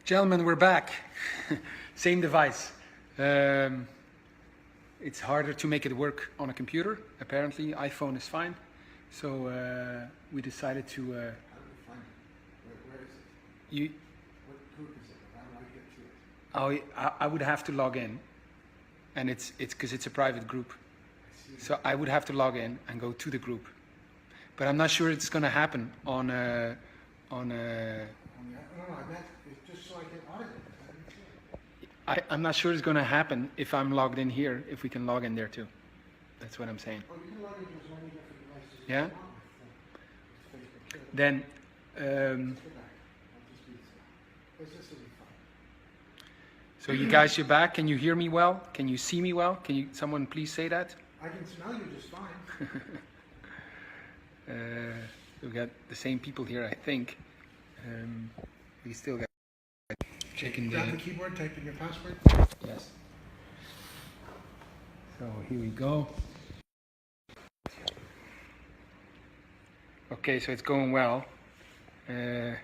Gentlemen, we're back. Same device. It's harder to make it work on a computer. Apparently, iPhone is fine. So we decided to. How do we find it? Where is it? You. What group is it? How do I get to it? I would have to log in, and it's because it's a private group. So I would have to log in and go to the group, but I'm not sure it's going to happen on a. No, I meant it's just so I can audit it. I'm not sure it's going to happen if I'm logged in here. If we can log in there too, that's what I'm saying. Oh, you can log into as many different devices as Yeah. you want with Facebook. Then. Let's go back. I'll just do this. This will be fine. So you guys, you're back. Can you hear me well? Can you see me well? Can you? Someone please say that. I can smell you just fine. We've got the same people here, I think. We still got checking Grab the keyboard, type in your password. Yes. So here we go. Okay, so it's going well. 1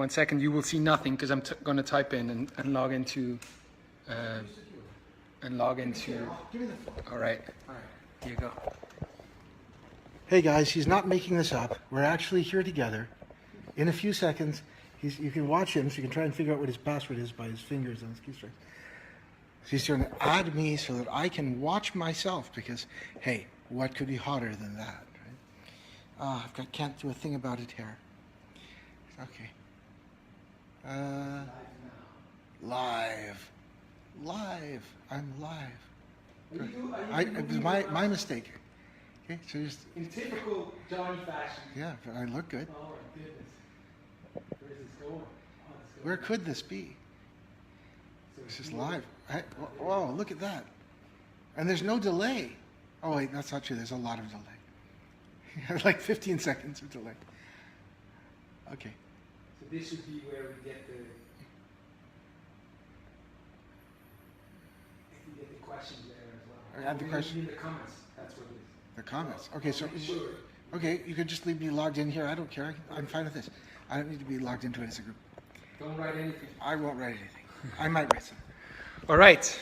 second, you will see nothing because I'm going to type in and log into. Give me the phone. All right. All right. Here you go. Hey guys, he's not making this up. We're actually here together. In a few seconds, you can watch him, so you can try and figure out what his password is by his fingers on his keystrokes. So he's going to add me so that I can watch myself because, hey, what could be hotter than that, right? Can't do a thing about it here. Okay. Live. I'm live. It was my mistake. Okay, so just In typical Johnny fashion. yeah, but I look good. Oh my goodness. Where's this going? Where could this be? This is live. Whoa, look at that. And there's no delay. Oh wait, that's not true. There's a lot of delay. Like 15 seconds of delay. Okay. So this should be where we get the questions there as well. Add the question. In the comments. That's what it is. The comments. Okay, so Sure. okay, you could just leave me logged in here. I don't care. I'm fine with this. I don't need to be logged into it as a group. Don't write anything. I won't write anything. I might write something. All right.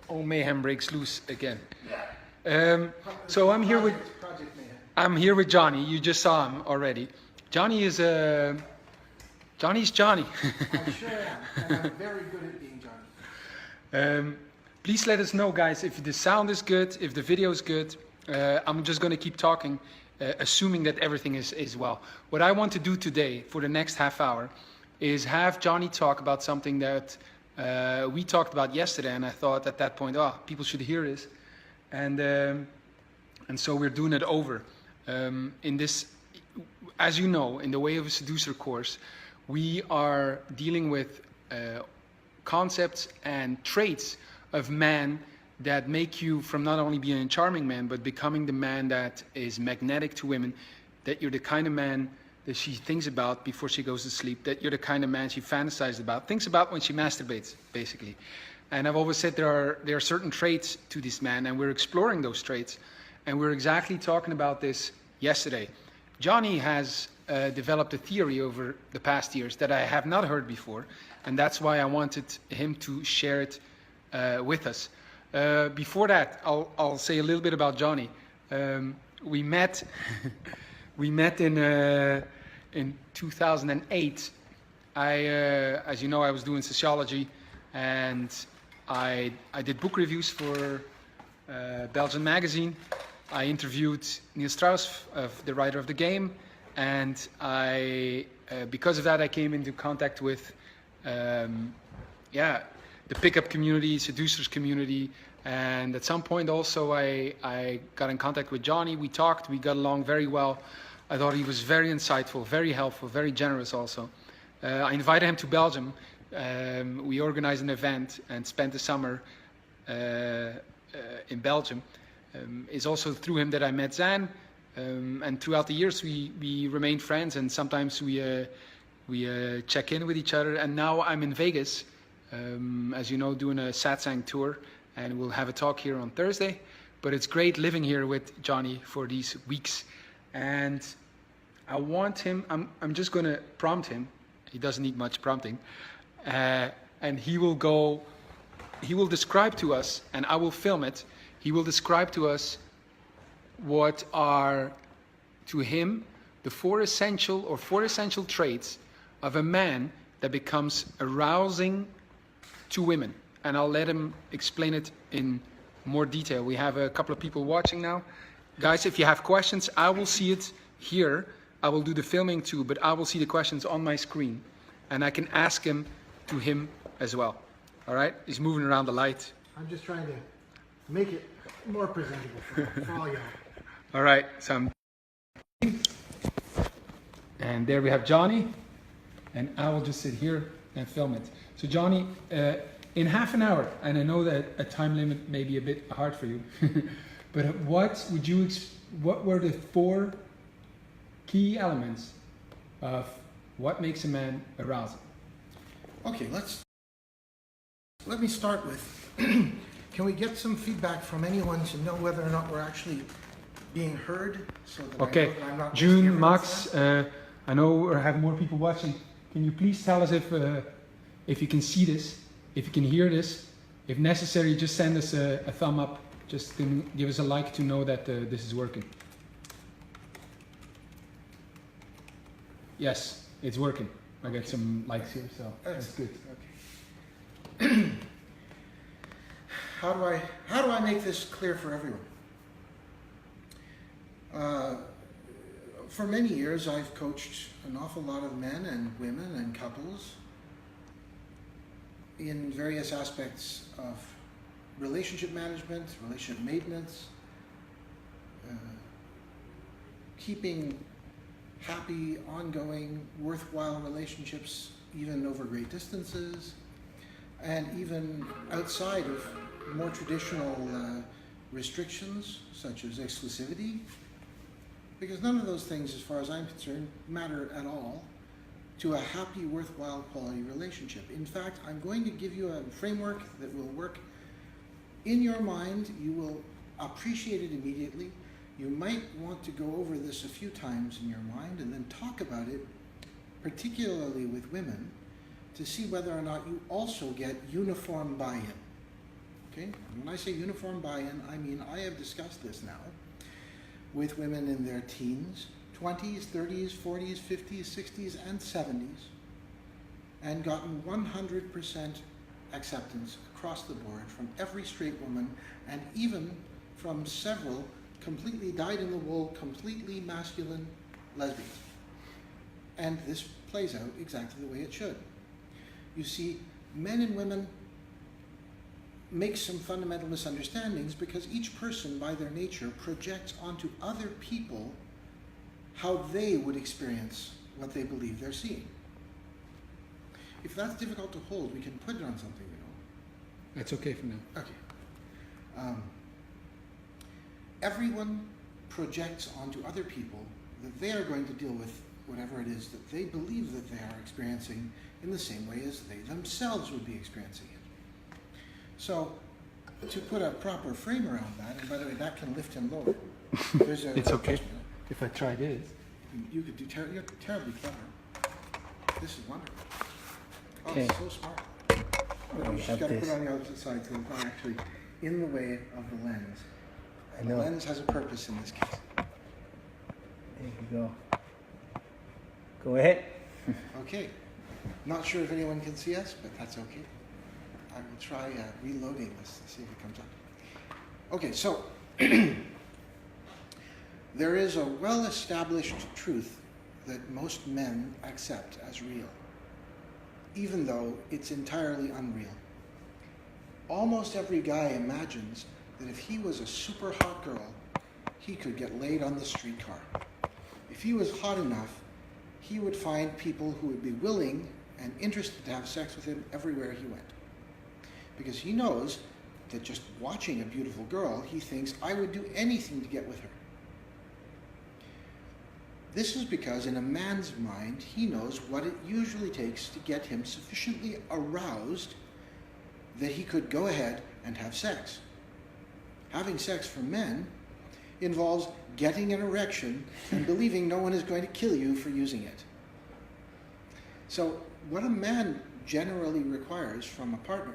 All mayhem breaks loose again. So I'm here with Johnny. You just saw him already. Johnny is Johnny's Johnny. I sure am, and I'm very good at being Johnny. Please let us know, guys, if the sound is good, if the video is good. I'm just going to keep talking, assuming that everything is well. What I want to do today for the next half hour is have Johnny talk about something that we talked about yesterday, and I thought at that point, people should hear this, and so we're doing it over. In this, as you know, in the Way of a Seducer course, we are dealing with concepts and traits of man that make you from not only being a charming man, but becoming the man that is magnetic to women, that you're the kind of man that she thinks about before she goes to sleep, that you're the kind of man she fantasizes about, thinks about when she masturbates, basically. And I've always said there are certain traits to this man, and we're exploring those traits. And we're exactly talking about this yesterday. Johnny has developed a theory over the past years that I have not heard before, and that's why I wanted him to share it with us. Before that, I'll say a little bit about Johnny. We met in 2008. As you know, I was doing sociology, and I did book reviews for Belgian magazine. I interviewed Neil Strauss, the writer of the game, and because of that, I came into contact with the pickup community, seducers community, and at some point also I got in contact with Johnny. We talked, we got along very well. I thought he was very insightful, very helpful, very generous also. I invited him to Belgium. We organized an event and spent the summer in Belgium. It's also through him that I met Zan, and throughout the years we remained friends, and sometimes we check in with each other. And now I'm in Vegas, as you know, doing a satsang tour, and we'll have a talk here on Thursday. But it's great living here with Johnny for these weeks. And I want him, I'm just going to prompt him. He doesn't need much prompting. And he will describe to us, and I will film it. He will describe to us what are, to him, the four essential traits of a man that becomes arousing to women. And I'll let him explain it in more detail. We have a couple of people watching now. Guys, if you have questions, I will see it here. I will do the filming too, but I will see the questions on my screen. And I can ask him to him as well. All right? He's moving around the light. I'm just trying to make it more presentable for all y'all. All right, so and there we have Johnny, and I will just sit here and film it. So Johnny, in half an hour, and I know that a time limit may be a bit hard for you, but what were the four key elements of what makes a man arousing? Okay, let me start with, can we get some feedback from anyone to know whether or not we're actually being heard? So that Okay, I know that I'm not June, Max, I know we have more people watching. Can you please tell us if you can see this, if you can hear this? If necessary, just send us a thumb up. Just give us a like to know that this is working. Yes, it's working. I get some likes here, so that's good. Okay. How do I make this clear for everyone? For many years, I've coached an awful lot of men and women and couples in various aspects of relationship management, relationship maintenance, keeping happy, ongoing, worthwhile relationships even over great distances, and even outside of more traditional restrictions such as exclusivity, because none of those things, as far as I'm concerned, matter at all to a happy, worthwhile, quality relationship. In fact, I'm going to give you a framework that will work in your mind. You will appreciate it immediately. You might want to go over this a few times in your mind and then talk about it, particularly with women, to see whether or not you also get uniform buy-in. Okay? When I say uniform buy-in, I mean I have discussed this now with women in their teens, 20s, 30s, 40s, 50s, 60s, and 70s, and gotten 100% acceptance across the board from every straight woman, and even from several completely dyed-in-the-wool, completely masculine lesbians. And this plays out exactly the way it should. You see, men and women make some fundamental misunderstandings because each person, by their nature, projects onto other people how they would experience what they believe they're seeing. If that's difficult to hold, we can put it on something we know. That's okay for now. Okay. Everyone projects onto other people that they are going to deal with whatever it is that they believe that they are experiencing in the same way as they themselves would be experiencing it. So, to put a proper frame around that, and by the way, that can lift and lower. It's okay. If I try this. You could do you're terribly clever. This is wonderful. Oh, Okay. it's so smart. You just got to put it on the opposite side so it's not actually in the way of the lens. I know. The lens has a purpose in this case. There you go. Go ahead. Okay. Not sure if anyone can see us, but that's okay. I will try reloading this to see if it comes up. Okay, so there is a well-established truth that most men accept as real, even though it's entirely unreal. Almost every guy imagines that if he was a super hot girl, he could get laid on the streetcar. If he was hot enough, he would find people who would be willing and interested to have sex with him everywhere he went. Because he knows that just watching a beautiful girl, he thinks, I would do anything to get with her. This is because in a man's mind, he knows what it usually takes to get him sufficiently aroused that he could go ahead and have sex. Having sex for men involves getting an erection and believing no one is going to kill you for using it. So what a man generally requires from a partner,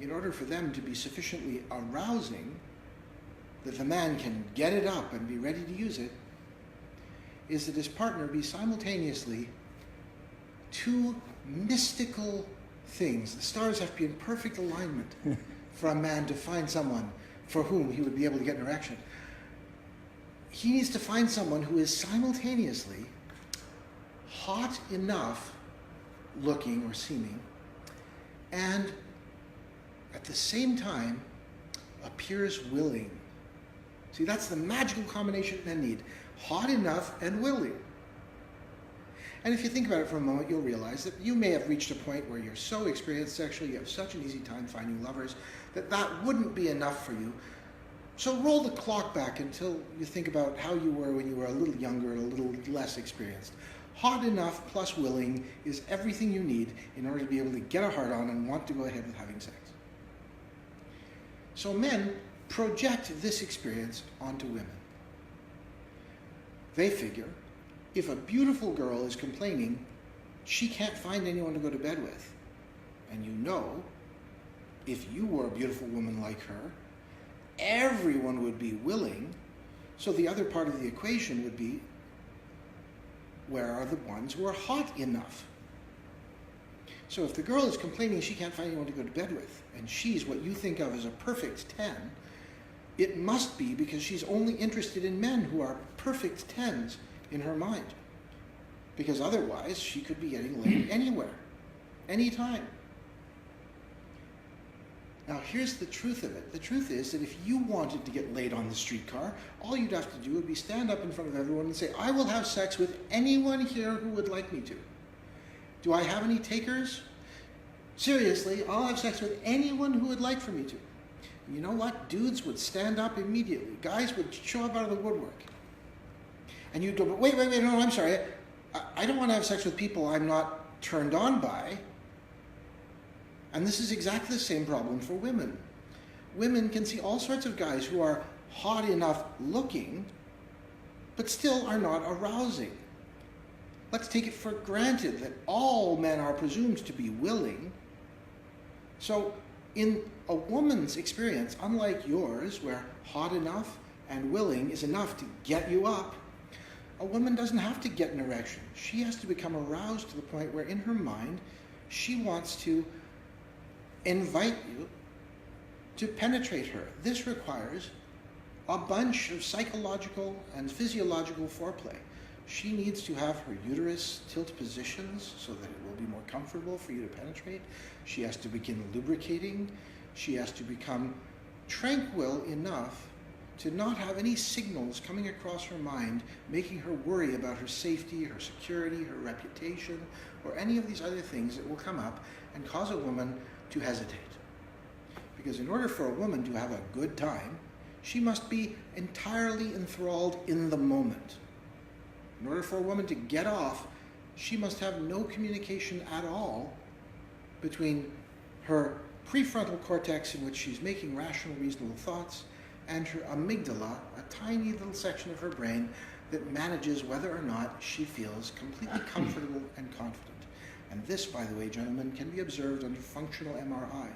in order for them to be sufficiently arousing that the man can get it up and be ready to use it, is that his partner be simultaneously two mystical things. The stars have to be in perfect alignment for a man to find someone for whom he would be able to get an erection. He needs to find someone who is simultaneously hot enough looking or seeming, and at the same time appears willing. See, that's the magical combination men need. Hot enough and willing. And if you think about it for a moment, you'll realize that you may have reached a point where you're so experienced sexually, you have such an easy time finding lovers, that that wouldn't be enough for you. So roll the clock back until you think about how you were when you were a little younger and a little less experienced. Hot enough plus willing is everything you need in order to be able to get a hard on and want to go ahead with having sex. So men project this experience onto women. They figure, if a beautiful girl is complaining she can't find anyone to go to bed with, and you know, if you were a beautiful woman like her, everyone would be willing, so the other part of the equation would be, where are the ones who are hot enough? So if the girl is complaining she can't find anyone to go to bed with, and she's what you think of as a perfect 10, it must be because she's only interested in men who are perfect 10s in her mind. Because otherwise, she could be getting laid anywhere, anytime. Now, here's the truth of it. The truth is that if you wanted to get laid on the streetcar, all you'd have to do would be stand up in front of everyone and say, I will have sex with anyone here who would like me to. Do I have any takers? Seriously, I'll have sex with anyone who would like for me to. You know what? Dudes would stand up immediately. Guys would show up out of the woodwork. And you'd go, wait, no, I'm sorry. I don't want to have sex with people I'm not turned on by. And this is exactly the same problem for women. Women can see all sorts of guys who are hot enough looking, but still are not arousing. Let's take it for granted that all men are presumed to be willing. So in a woman's experience, unlike yours, where hot enough and willing is enough to get you up, a woman doesn't have to get an erection. She has to become aroused to the point where in her mind, she wants to invite you to penetrate her. This requires a bunch of psychological and physiological foreplay. She needs to have her uterus tilt positions so that it will be more comfortable for you to penetrate. She has to begin lubricating. She has to become tranquil enough to not have any signals coming across her mind making her worry about her safety, her security, her reputation, or any of these other things that will come up and cause a woman to hesitate. Because in order for a woman to have a good time, she must be entirely enthralled in the moment. In order for a woman to get off, she must have no communication at all between her prefrontal cortex, in which she's making rational, reasonable thoughts, and her amygdala, a tiny little section of her brain that manages whether or not she feels completely comfortable and confident. And this, by the way, gentlemen, can be observed under functional MRI.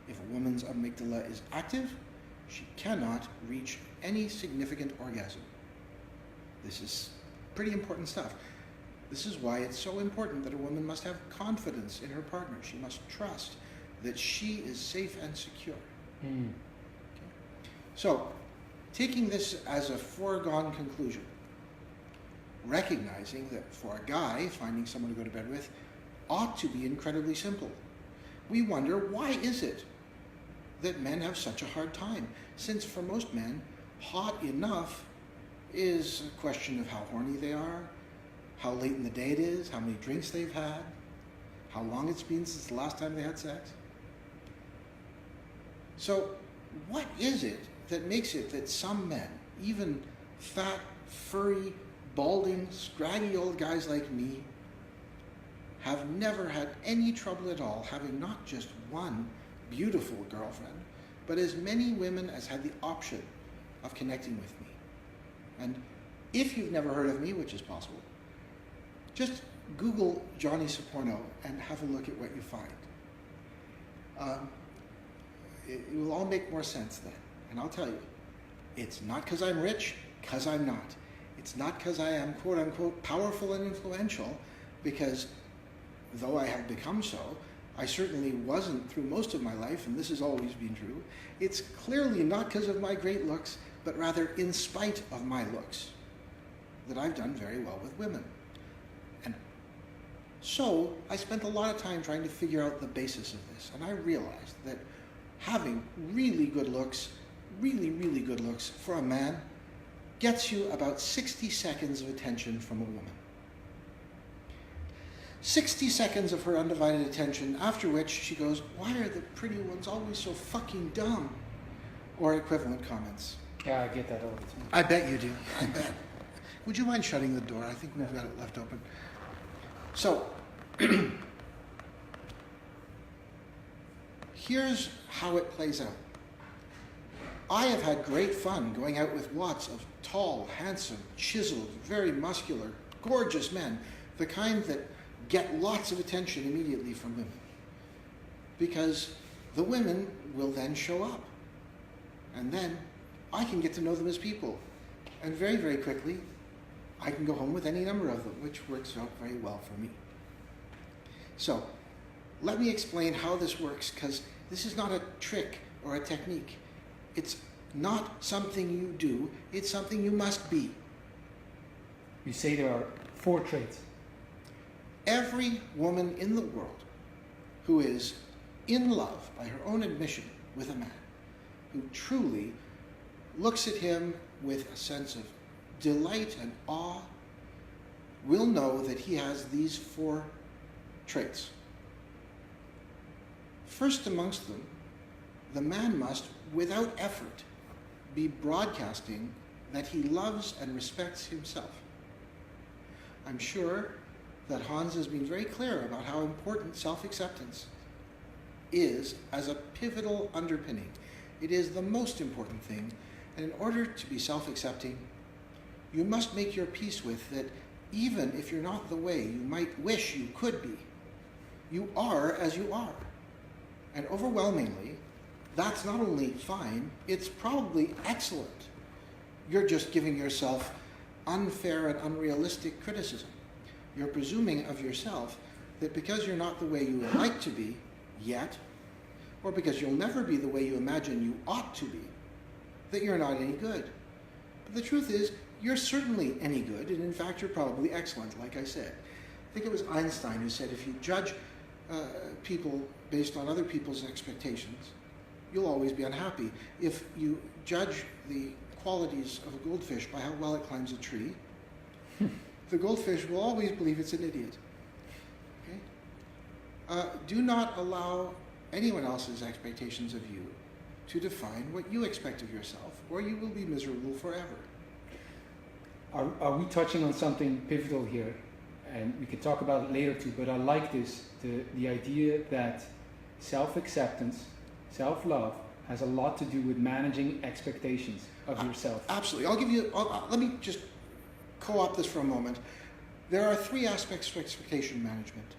If a woman's amygdala is active, she cannot reach any significant orgasm. This is pretty important stuff. This is why it's so important that a woman must have confidence in her partner. She must trust that she is safe and secure. Okay? So, taking this as a foregone conclusion, recognizing that for a guy, finding someone to go to bed with ought to be incredibly simple. We wonder, why is it that men have such a hard time? Since for most men, hot enough is a question of how horny they are, how late in the day it is, how many drinks they've had, how long it's been since the last time they had sex. So what is it that makes it that some men, even fat, furry, balding, scraggy old guys like me, have never had any trouble at all having not just one beautiful girlfriend, but as many women as had the option of connecting with me? And if you've never heard of me, which is possible, just Google Johnny Soporno and have a look at what you find. It will all make more sense then. And I'll tell you, it's not because I'm rich, because I'm not. It's not because I am, quote unquote, powerful and influential, because though I have become so, I certainly wasn't through most of my life, and this has always been true. It's clearly not because of my great looks, but rather in spite of my looks, that I've done very well with women. And so I spent a lot of time trying to figure out the basis of this, and I realized that having really good looks for a man gets you about 60 seconds of attention from a woman. 60 seconds of her undivided attention, after which she goes, "Why are the pretty ones always so fucking dumb?" Or equivalent comments. Yeah, I get that all the time. I bet you do. I bet. Would you mind shutting the door? I think we've got it left open. So, here's how it plays out. I have had great fun going out with lots of tall, handsome, chiseled, very muscular, gorgeous men, the kind that get lots of attention immediately from women. Because the women will then show up. And then I can get to know them as people. And very, very quickly, I can go home with any number of them, which works out very well for me. So, let me explain how this works, because this is not a trick or a technique. It's not something you do, it's something you must be. You say there are 4 traits. Every woman in the world who is in love, by her own admission, with a man, who truly looks at him with a sense of delight and awe, will know that he has these 4 traits. First amongst them, the man must, without effort, be broadcasting that he loves and respects himself. I'm sure that Hans has been very clear about how important self-acceptance is as a pivotal underpinning. It is the most important thing, and in order to be self-accepting, you must make your peace with that even if you're not the way you might wish you could be, you are as you are. And overwhelmingly, that's not only fine, it's probably excellent. You're just giving yourself unfair and unrealistic criticism. You're presuming of yourself that because you're not the way you would like to be yet, or because you'll never be the way you imagine you ought to be, that you're not any good. But the truth is, you're certainly any good, and in fact, you're probably excellent, like I said. I think it was Einstein who said if you judge people based on other people's expectations, you'll always be unhappy. If you judge the qualities of a goldfish by how well it climbs a tree, the goldfish will always believe it's an idiot. Okay? Do not allow anyone else's expectations of you to define what you expect of yourself, or you will be miserable forever. Are we touching on something pivotal here? And we can talk about it later too, but I like this, the idea that self-acceptance, self-love has a lot to do with managing expectations of yourself. Absolutely. Let me just co-opt this for a moment. There are 3 aspects to expectation management.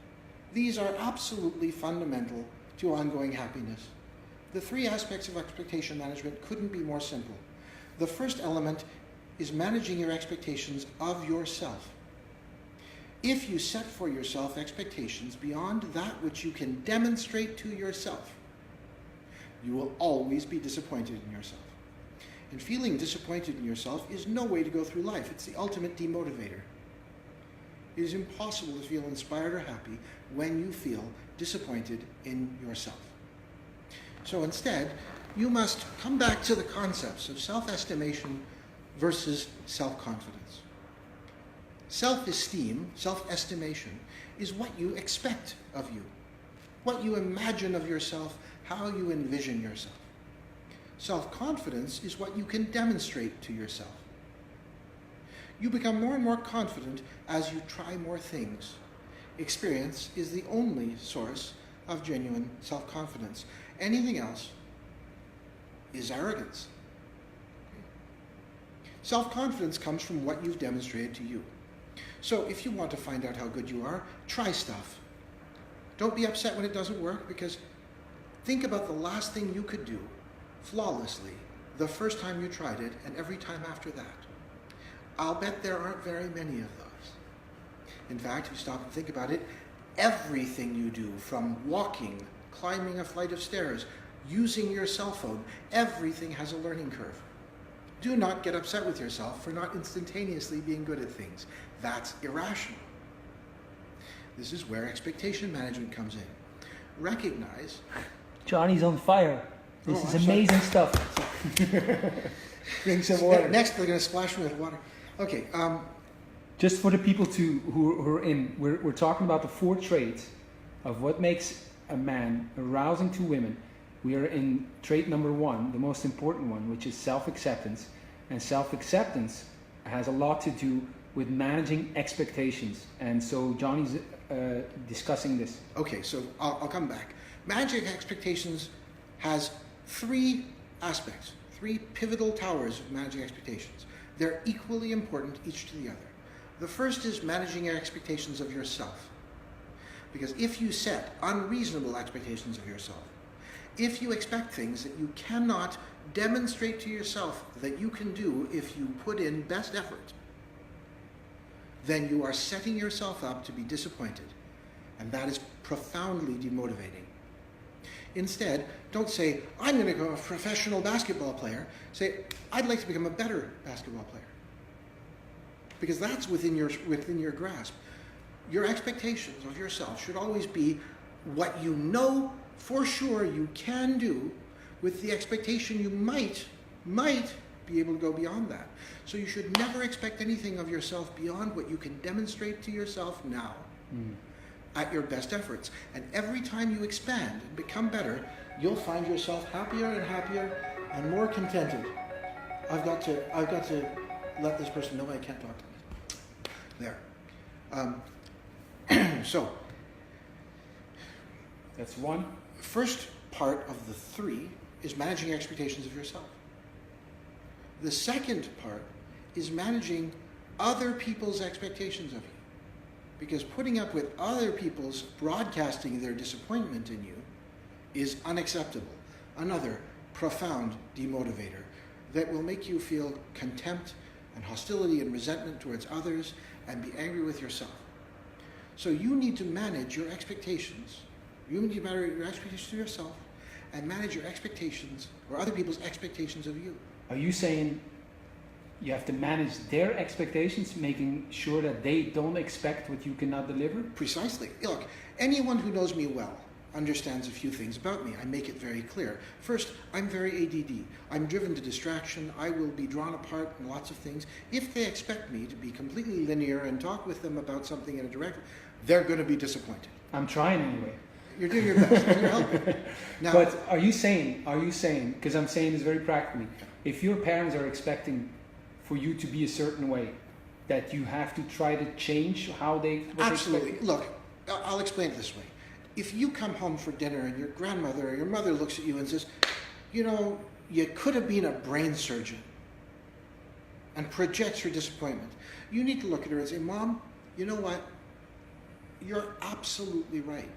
These are absolutely fundamental to ongoing happiness. The 3 aspects of expectation management couldn't be more simple. The first element is managing your expectations of yourself. If you set for yourself expectations beyond that which you can demonstrate to yourself, you will always be disappointed in yourself. And feeling disappointed in yourself is no way to go through life. It's the ultimate demotivator. It is impossible to feel inspired or happy when you feel disappointed in yourself. So instead, you must come back to the concepts of self-estimation versus self-confidence. Self-esteem, self-estimation, is what you expect of you, what you imagine of yourself, how you envision yourself. Self-confidence is what you can demonstrate to yourself. You become more and more confident as you try more things. Experience is the only source of genuine self-confidence. Anything else is arrogance. Self-confidence comes from what you've demonstrated to you. So if you want to find out how good you are, try stuff. Don't be upset when it doesn't work, because think about the last thing you could do flawlessly the first time you tried it and every time after that. I'll bet there aren't very many of those. In fact, if you stop and think about it, everything you do, from walking, climbing a flight of stairs, using your cell phone, everything has a learning curve. Do not get upset with yourself for not instantaneously being good at things. That's irrational. This is where expectation management comes in. Recognize. Johnny's on fire. This is amazing stuff. Bring some water. Next, they're going to splash me with water. Okay. Just for the people who are in, we're talking about the 4 traits of what makes a man arousing to women. We are in trait number 1, the most important one, which is self-acceptance. And self-acceptance has a lot to do with managing expectations. And so Johnny's discussing this. Okay, so I'll come back. Managing expectations has 3 aspects, 3 pivotal towers of managing expectations. They're equally important, each to the other. The first is managing your expectations of yourself. Because if you set unreasonable expectations of yourself, if you expect things that you cannot demonstrate to yourself that you can do if you put in best effort, then you are setting yourself up to be disappointed. And that is profoundly demotivating. Instead, don't say, I'm going to become a professional basketball player. Say, I'd like to become a better basketball player. Because that's within your grasp. Your expectations of yourself should always be what you know for sure you can do, with the expectation you might be able to go beyond that. So you should never expect anything of yourself beyond what you can demonstrate to yourself now at your best efforts. And every time you expand and become better, you'll find yourself happier and happier and more contented. I've got to let this person know I can't talk to me. There. So that's 1. First part of the 3 is managing expectations of yourself. The second part is managing other people's expectations of you. Because putting up with other people's broadcasting their disappointment in you is unacceptable. Another profound demotivator that will make you feel contempt and hostility and resentment towards others and be angry with yourself. So you need to manage your expectations. You need to manage your expectations of yourself and manage your expectations or other people's expectations of you. Are you saying you have to manage their expectations, making sure that they don't expect what you cannot deliver? Precisely. Look, anyone who knows me well understands a few things about me. I make it very clear. First, I'm very ADD. I'm driven to distraction. I will be drawn apart in lots of things. If they expect me to be completely linear and talk with them about something in a direct, they're going to be disappointed. I'm trying anyway. You're doing your best. And you're helping. Now, but are you saying, because I'm saying this very practically, if your parents are expecting for you to be a certain way, that you have to try to change how they... Absolutely. Look, I'll explain it this way. If you come home for dinner and your grandmother or your mother looks at you and says, you know, you could have been a brain surgeon, and projects her disappointment, you need to look at her and say, Mom, you know what? You're absolutely right.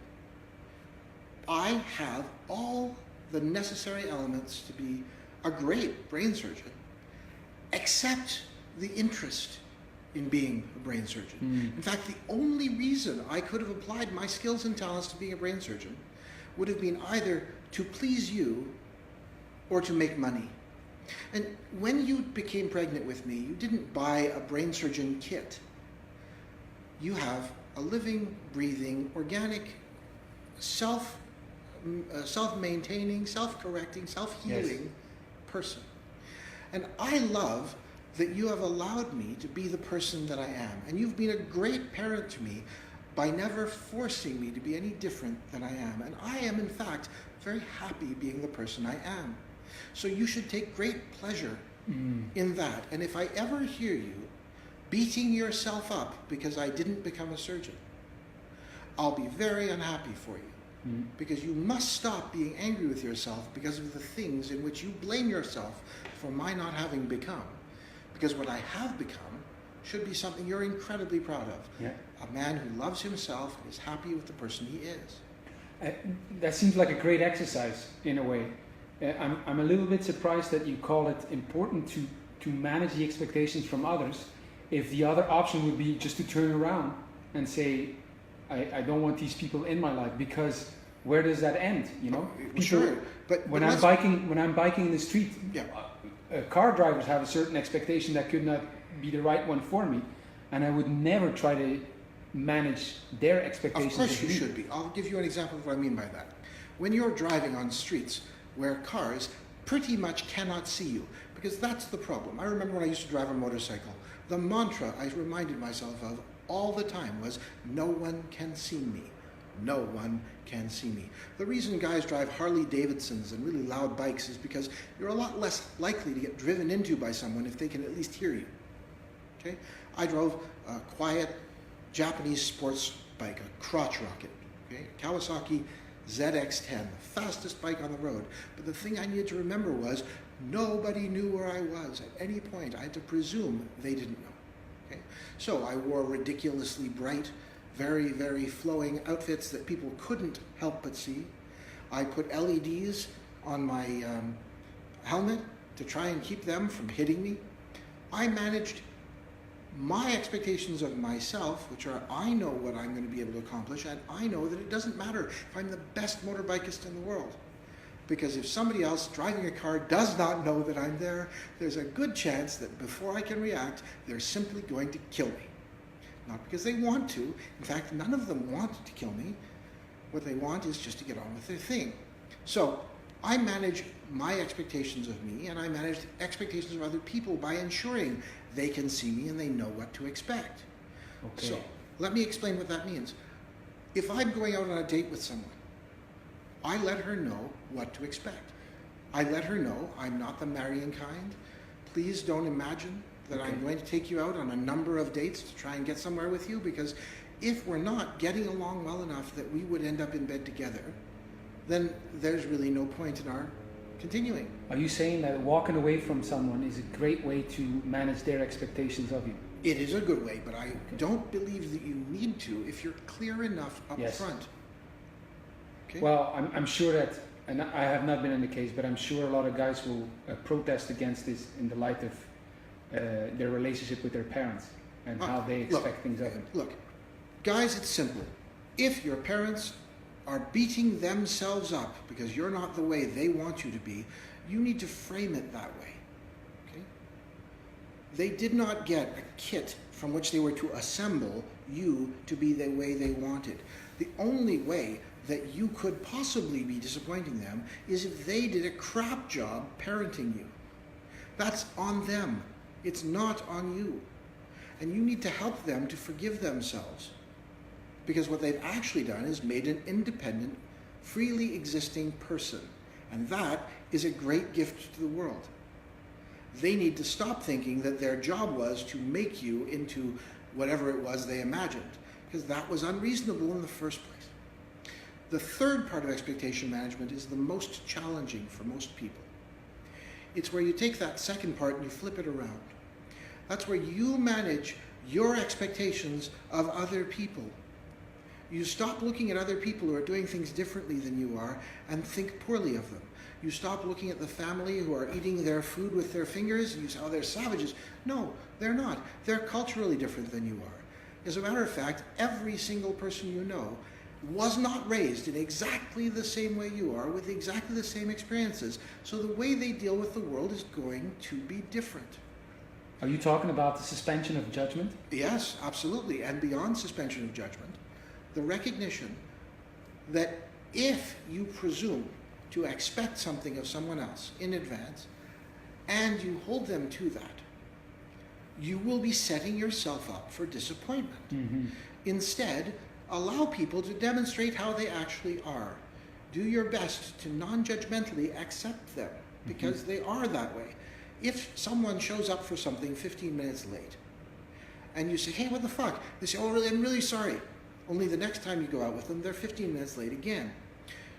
I have all the necessary elements to be a great brain surgeon, except the interest in being a brain surgeon. In fact, the only reason I could have applied my skills and talents to being a brain surgeon would have been either to please you or to make money. And when you became pregnant with me, you didn't buy a brain surgeon kit. You have a living, breathing, organic, self-maintaining, self-correcting, self-healing person. And I love that you have allowed me to be the person that I am. And you've been a great parent to me by never forcing me to be any different than I am. And I am, in fact, very happy being the person I am. So you should take great pleasure in that. And if I ever hear you beating yourself up because I didn't become a surgeon, I'll be very unhappy for you. Because you must stop being angry with yourself because of the things in which you blame yourself for my not having become. Because what I have become should be something you're incredibly proud of. Yeah. A man who loves himself and is happy with the person he is. That seems like a great exercise in a way. I'm a little bit surprised that you call it important to manage the expectations from others, if the other option would be just to turn around and say, I don't want these people in my life, because where does that end? You know, Sure, but when I'm biking in the street, Yeah. Car drivers have a certain expectation that could not be the right one for me, and I would never try to manage their expectations. Of course you me. should be. I'll give you an example of what I mean by that. When you're driving on streets where cars pretty much cannot see you, because that's the problem. I remember when I used to drive a motorcycle, the mantra I reminded myself of all the time was, no one can see me. No one can see me. The reason guys drive Harley Davidsons and really loud bikes is because you're a lot less likely to get driven into by someone if they can at least hear you. Okay? I drove a quiet Japanese sports bike, a crotch rocket, okay? Kawasaki ZX-10, the fastest bike on the road. But the thing I needed to remember was nobody knew where I was at any point. I had to presume they didn't know. Okay? So I wore ridiculously bright, very, very flowing outfits that people couldn't help but see. I put LEDs on my helmet to try and keep them from hitting me. I managed my expectations of myself, which are I know what I'm going to be able to accomplish, and I know that it doesn't matter if I'm the best motorbikist in the world. Because if somebody else driving a car does not know that I'm there, there's a good chance that before I can react, they're simply going to kill me. Not because they want to. In fact, none of them want to kill me. What they want is just to get on with their thing. So I manage my expectations of me, and I manage the expectations of other people by ensuring they can see me and they know what to expect. Okay. So let me explain what that means. If I'm going out on a date with someone, I let her know what to expect. I let her know I'm not the marrying kind. Please don't imagine that I'm going to take you out on a number of dates to try and get somewhere with you, because if we're not getting along well enough that we would end up in bed together, then there's really no point in our continuing. Are you saying that walking away from someone is a great way to manage their expectations of you? It is a good way, but I don't believe that you need to if you're clear enough up Yes. front. Okay? Well, I'm sure that, and I have not been in the case, but I'm sure a lot of guys will protest against this in the light of their relationship with their parents and how they expect things of them. Look, guys, it's simple. If your parents are beating themselves up because you're not the way they want you to be, you need to frame it that way. Okay? They did not get a kit from which they were to assemble you to be the way they wanted. The only way that you could possibly be disappointing them is if they did a crap job parenting you. That's on them. It's not on you. And you need to help them to forgive themselves. Because what they've actually done is made an independent, freely existing person. And that is a great gift to the world. They need to stop thinking that their job was to make you into whatever it was they imagined, because that was unreasonable in the first place. The third part of expectation management is the most challenging for most people. It's where you take that second part and you flip it around. That's where you manage your expectations of other people. You stop looking at other people who are doing things differently than you are and think poorly of them. You stop looking at the family who are eating their food with their fingers and you say, oh, they're savages. No, they're not. They're culturally different than you are. As a matter of fact, every single person you know was not raised in exactly the same way you are, with exactly the same experiences. So the way they deal with the world is going to be different. Are you talking about the suspension of judgment? Yes, absolutely. And beyond suspension of judgment, the recognition that if you presume to expect something of someone else in advance and you hold them to that, you will be setting yourself up for disappointment. Mm-hmm. Instead, allow people to demonstrate how they actually are. Do your best to non-judgmentally accept them, because they are that way. If someone shows up for something 15 minutes late, and you say, hey, what the fuck? They say, oh, really, I'm really sorry. Only the next time you go out with them, they're 15 minutes late again.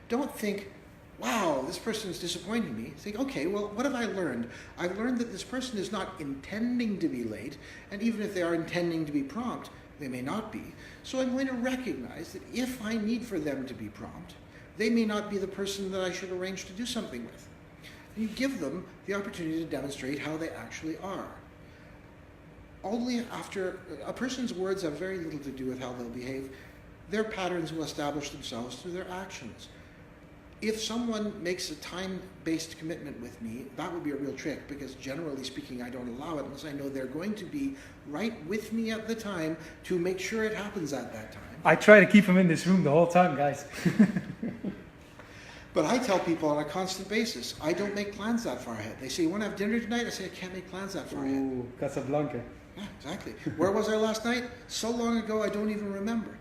Don't think, wow, this person is disappointing me. Think, okay, well, what have I learned? I've learned that this person is not intending to be late, and even if they are intending to be prompt, they may not be. So I'm going to recognize that if I need for them to be prompt, they may not be the person that I should arrange to do something with. And you give them the opportunity to demonstrate how they actually are. Only after a person's words have very little to do with how they'll behave, their patterns will establish themselves through their actions. If someone makes a time-based commitment with me, that would be a real trick, because generally speaking, I don't allow it unless I know they're going to be right with me at the time to make sure it happens at that time. I try to keep him in this room the whole time, guys. But I tell people on a constant basis, I don't make plans that far ahead. They say, you want to have dinner tonight? I say, I can't make plans that far ahead. Ooh, Casablanca. Yeah, exactly. Where was I last night? So long ago, I don't even remember.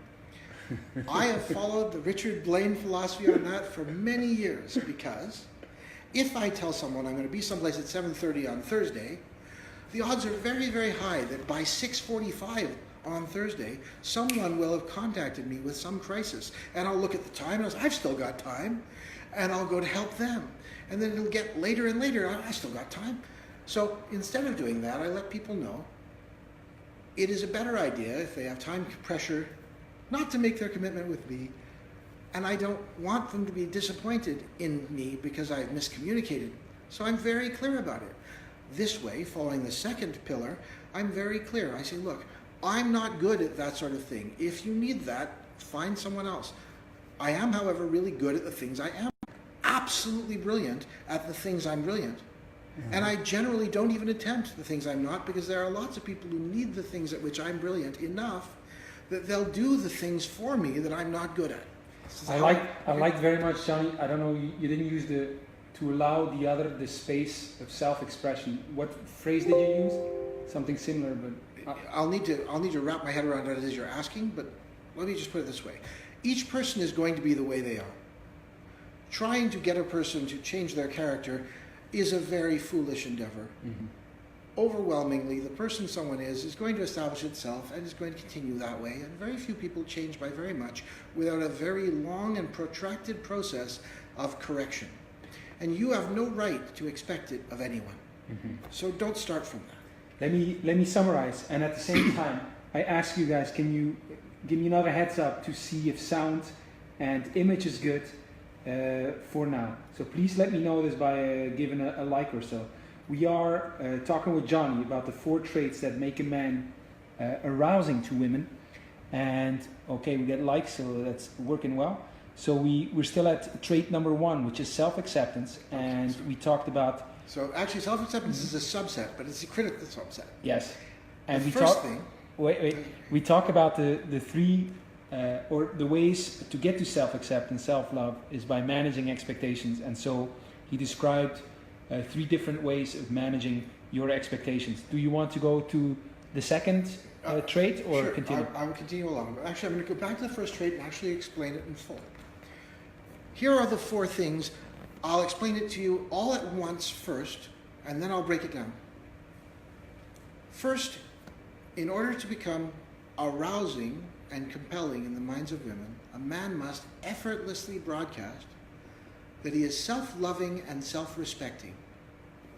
I have followed the Richard Blaine philosophy on that for many years, because if I tell someone I'm going to be someplace at 7:30 on Thursday, the odds are very, very high that by 6:45 on Thursday, someone will have contacted me with some crisis. And I'll look at the time and I'll say, I've still got time. And I'll go to help them. And then it'll get later and later. I still got time. So instead of doing that, I let people know it is a better idea if they have time pressure not to make their commitment with me. And I don't want them to be disappointed in me because I've miscommunicated. So I'm very clear about it. This way, following the second pillar, I'm very clear. I say, look, I'm not good at that sort of thing. If you need that, find someone else. I am, however, really good at the things I am. Absolutely brilliant at the things I'm brilliant. Mm-hmm. And I generally don't even attempt the things I'm not, because there are lots of people who need the things at which I'm brilliant enough that they'll do the things for me that I'm not good at. I liked very much, Johnny. I don't know, you didn't use to allow the other the space of self-expression. What phrase did you use? Something similar, but I'll need to wrap my head around what it is you're asking, but let me just put it this way. Each person is going to be the way they are. Trying to get a person to change their character is a very foolish endeavor. Mm-hmm. Overwhelmingly, the person someone is going to establish itself and is going to continue that way, and very few people change by very much without a very long and protracted process of correction. And you have no right to expect it of anyone. Mm-hmm. So don't start from that. Let me summarize, and at the same time, I ask you guys, can you give me another heads up to see if sound and image is good for now? So please let me know this by giving a like or so. We are talking with Johnny about the 4 traits that make a man arousing to women. And okay, we get likes, so that's working well. So we're still at trait number 1, which is self-acceptance. And we talked about... So actually self-acceptance is a subset, but it's a critical subset. Yes. And the first thing... Wait. We talk about the 3... or the ways to get to self-acceptance, self-love, is by managing expectations. And so he described 3 different ways of managing your expectations. Do you want to go to the second trait, or sure, continue? I will continue along. Actually, I'm going to go back to the first trait and actually explain it in full. Here are the 4 things. I'll explain it to you all at once first, and then I'll break it down. First, in order to become arousing and compelling in the minds of women, a man must effortlessly broadcast that he is self-loving and self-respecting.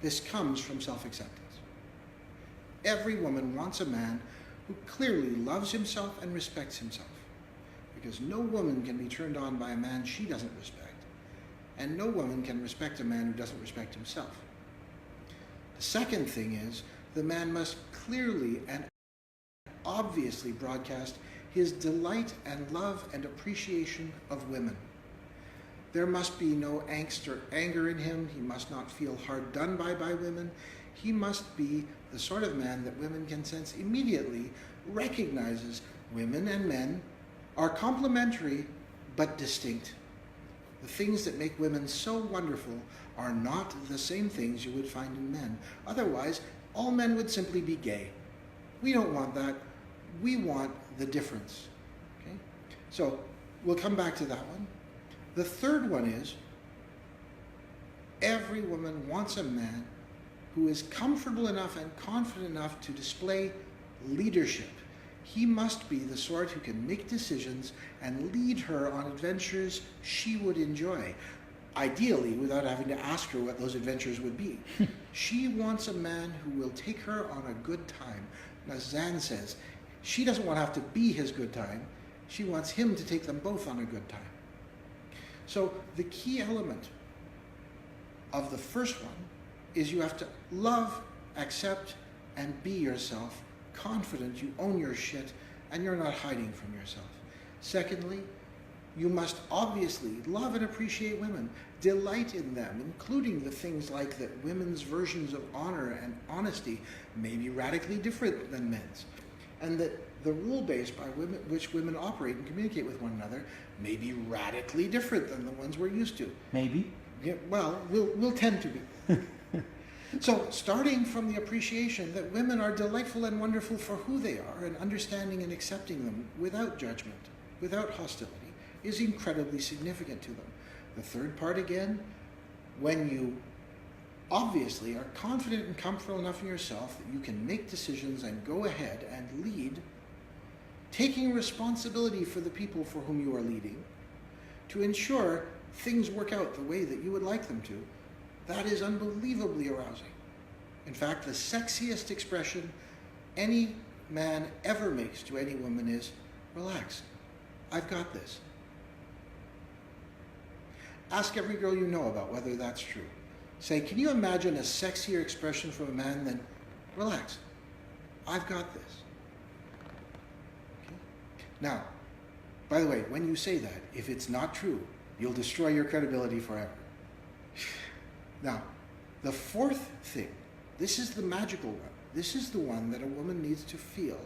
This comes from self-acceptance. Every woman wants a man who clearly loves himself and respects himself, because no woman can be turned on by a man she doesn't respect, and no woman can respect a man who doesn't respect himself. The second thing is, the man must clearly and obviously broadcast his delight and love and appreciation of women. There must be no angst or anger in him. He must not feel hard done by women. He must be the sort of man that women can sense immediately recognizes women and men are complementary but distinct. The things that make women so wonderful are not the same things you would find in men. Otherwise, all men would simply be gay. We don't want that. We want the difference. Okay? So we'll come back to that one. The third one is, every woman wants a man who is comfortable enough and confident enough to display leadership. He must be the sort who can make decisions and lead her on adventures she would enjoy. ideally without having to ask her what those adventures would be. She wants a man who will take her on a good time. As Zan says, she doesn't want to have to be his good time. She wants him to take them both on a good time. So the key element of the first one is you have to love, accept, and be yourself, confident you own your shit and you're not hiding from yourself. Secondly, you must obviously love and appreciate women, delight in them, including the things like that women's versions of honor and honesty may be radically different than men's, and that the rule base by which women operate and communicate with one another may be radically different than the ones we're used to. Maybe. Yeah, well, we'll tend to be. So starting from the appreciation that women are delightful and wonderful for who they are, and understanding and accepting them without judgment, without hostility, is incredibly significant to them. The third part again, when you obviously are confident and comfortable enough in yourself that you can make decisions and go ahead and lead, taking responsibility for the people for whom you are leading, to ensure things work out the way that you would like them to, that is unbelievably arousing. In fact, the sexiest expression any man ever makes to any woman is, relax, I've got this. Ask every girl you know about whether that's true. Say, can you imagine a sexier expression from a man than, relax, I've got this. Okay? Now, by the way, when you say that, if it's not true, you'll destroy your credibility forever. Now, the fourth thing, this is the magical one. This is the one that a woman needs to feel,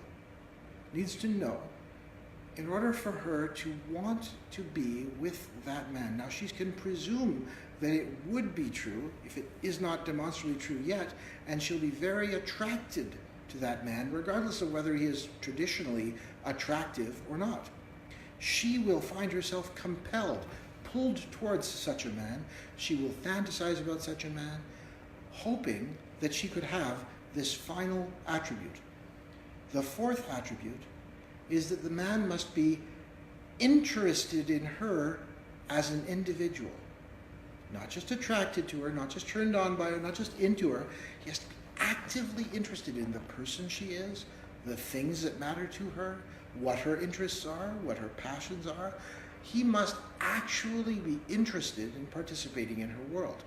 needs to know, in order for her to want to be with that man. Now, she can presume that it would be true if it is not demonstrably true yet, and she'll be very attracted to that man, regardless of whether he is traditionally attractive or not. She will find herself compelled, pulled towards such a man. She will fantasize about such a man, hoping that she could have this final attribute. The fourth attribute is that the man must be interested in her as an individual. Not just attracted to her, not just turned on by her, not just into her. He has to be actively interested in the person she is, the things that matter to her, what her interests are, what her passions are. He must actually be interested in participating in her world.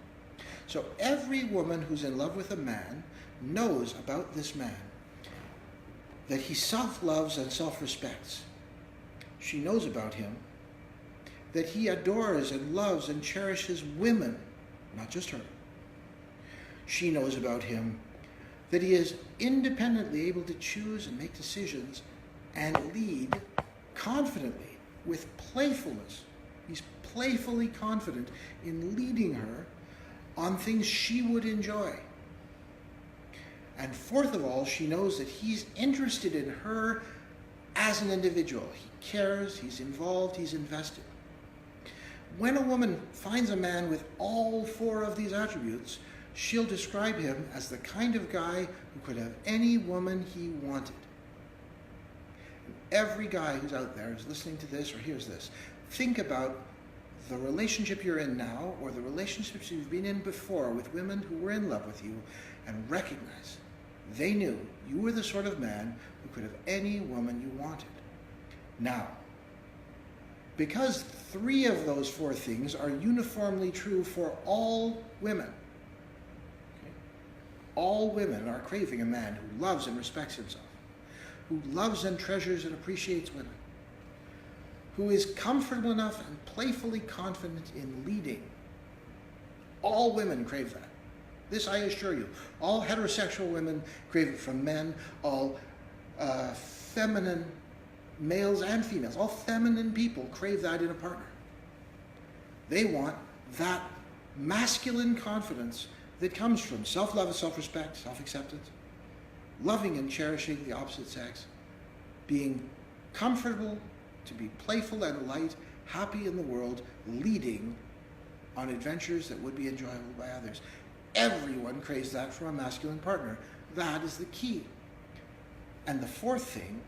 So every woman who's in love with a man knows about this man, that he self-loves and self-respects. She knows about him that he adores and loves and cherishes women, not just her. She knows about him that he is independently able to choose and make decisions and lead confidently with playfulness. He's playfully confident in leading her on things she would enjoy. And fourth of all, she knows that he's interested in her as an individual. He cares, he's involved, he's invested. When a woman finds a man with all four of these attributes, she'll describe him as the kind of guy who could have any woman he wanted. Every guy who's out there who's listening to this or hears this, think about the relationship you're in now or the relationships you've been in before with women who were in love with you, and recognize they knew you were the sort of man who could have any woman you wanted. Now, because three of those four things are uniformly true for all women, okay? All women are craving a man who loves and respects himself, who loves and treasures and appreciates women, who is comfortable enough and playfully confident in leading. All women crave that. This I assure you. All heterosexual women crave it from men, all feminine males and females, all feminine people crave that in a partner. They want that masculine confidence that comes from self-love and self-respect, self-acceptance, loving and cherishing the opposite sex, being comfortable to be playful and light, happy in the world, leading on adventures that would be enjoyable by others. Everyone craves that from a masculine partner. That is the key. And the fourth thing,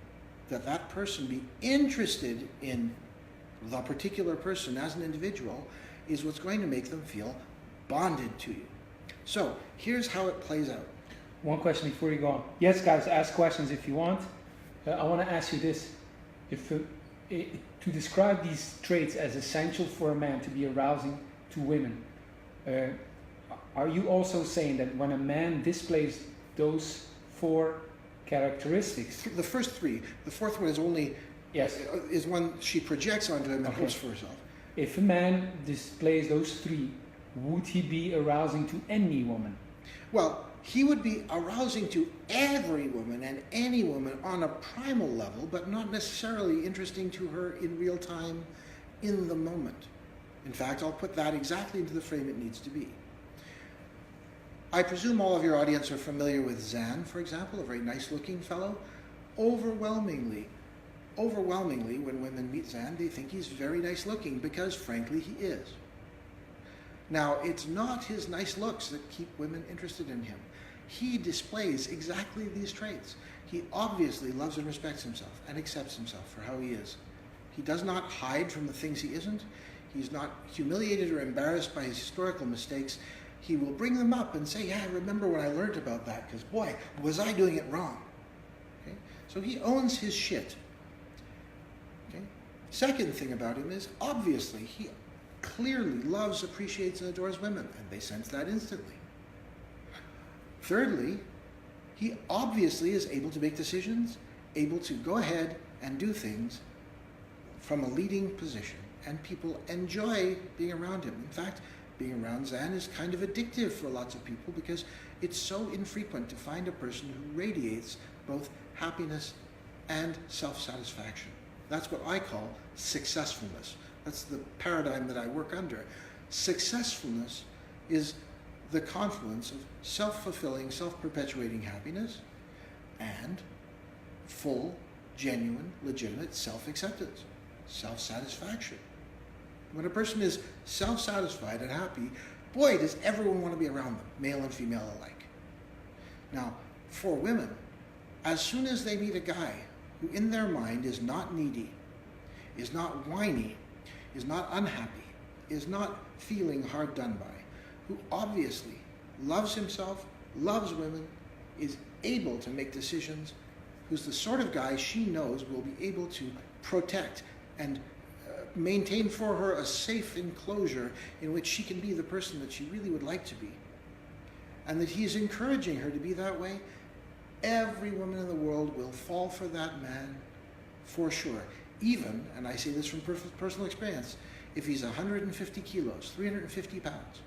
that person be interested in the particular person as an individual, is what's going to make them feel bonded to you. So here's how it plays out. One question before you go on. Yes, guys, ask questions if you want. I want to ask you this. To describe these traits as essential for a man to be arousing to women, are you also saying that when a man displays those 4 characteristics? The first 3. The fourth one is only is one she projects onto him and hopes for herself. If a man displays those 3, would he be arousing to any woman? Well, he would be arousing to every woman and any woman on a primal level, but not necessarily interesting to her in real time, in the moment. In fact, I'll put that exactly into the frame it needs to be. I presume all of your audience are familiar with Zan, for example, a very nice-looking fellow. Overwhelmingly, when women meet Zan, they think he's very nice-looking because, frankly, he is. Now, it's not his nice looks that keep women interested in him. He displays exactly these traits. He obviously loves and respects himself and accepts himself for how he is. He does not hide from the things he isn't. He's not humiliated or embarrassed by his historical mistakes. He will bring them up and say, yeah, I remember when I learned about that, because boy, was I doing it wrong. Okay? So he owns his shit. Okay? Second thing about him is, obviously, he clearly loves, appreciates, and adores women, and they sense that instantly. Thirdly, he obviously is able to make decisions, able to go ahead and do things from a leading position, and people enjoy being around him. In fact, being around Zan is kind of addictive for lots of people because it's so infrequent to find a person who radiates both happiness and self-satisfaction. That's what I call successfulness. That's the paradigm that I work under. Successfulness is the confluence of self-fulfilling, self-perpetuating happiness and full, genuine, legitimate self-acceptance, self-satisfaction. When a person is self-satisfied and happy, boy, does everyone want to be around them, male and female alike. Now, for women, as soon as they meet a guy who in their mind is not needy, is not whiny, is not unhappy, is not feeling hard done by, who obviously loves himself, loves women, is able to make decisions, who's the sort of guy she knows will be able to protect and maintain for her a safe enclosure in which she can be the person that she really would like to be, and that he's encouraging her to be that way, every woman in the world will fall for that man for sure. Even, and I say this from personal experience, if he's 150 kilos, 350 pounds.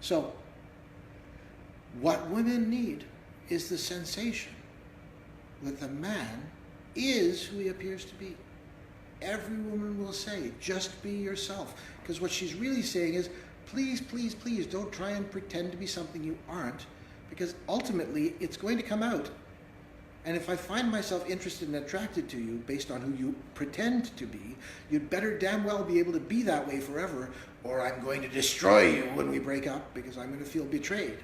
So, what women need is the sensation that the man is who he appears to be. Every woman will say, just be yourself. Because what she's really saying is, please, please, please don't try and pretend to be something you aren't, because ultimately it's going to come out. And if I find myself interested and attracted to you based on who you pretend to be, you'd better damn well be able to be that way forever, or I'm going to destroy you when we break up because I'm going to feel betrayed.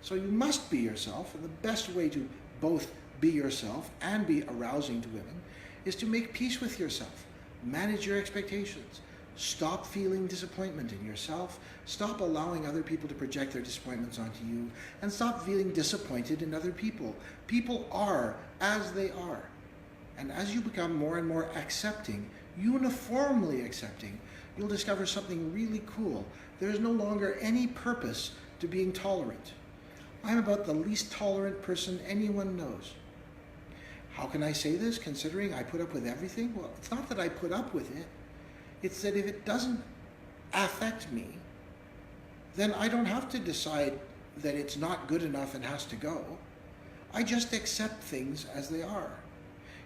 So you must be yourself, and the best way to both be yourself and be arousing to women is to make peace with yourself. Manage your expectations. Stop feeling disappointment in yourself. Stop allowing other people to project their disappointments onto you. And stop feeling disappointed in other people. People are as they are. And as you become more and more accepting, uniformly accepting, you'll discover something really cool. There's no longer any purpose to being tolerant. I'm about the least tolerant person anyone knows. How can I say this, considering I put up with everything? Well, it's not that I put up with it. It's that if it doesn't affect me, then I don't have to decide that it's not good enough and has to go. I just accept things as they are.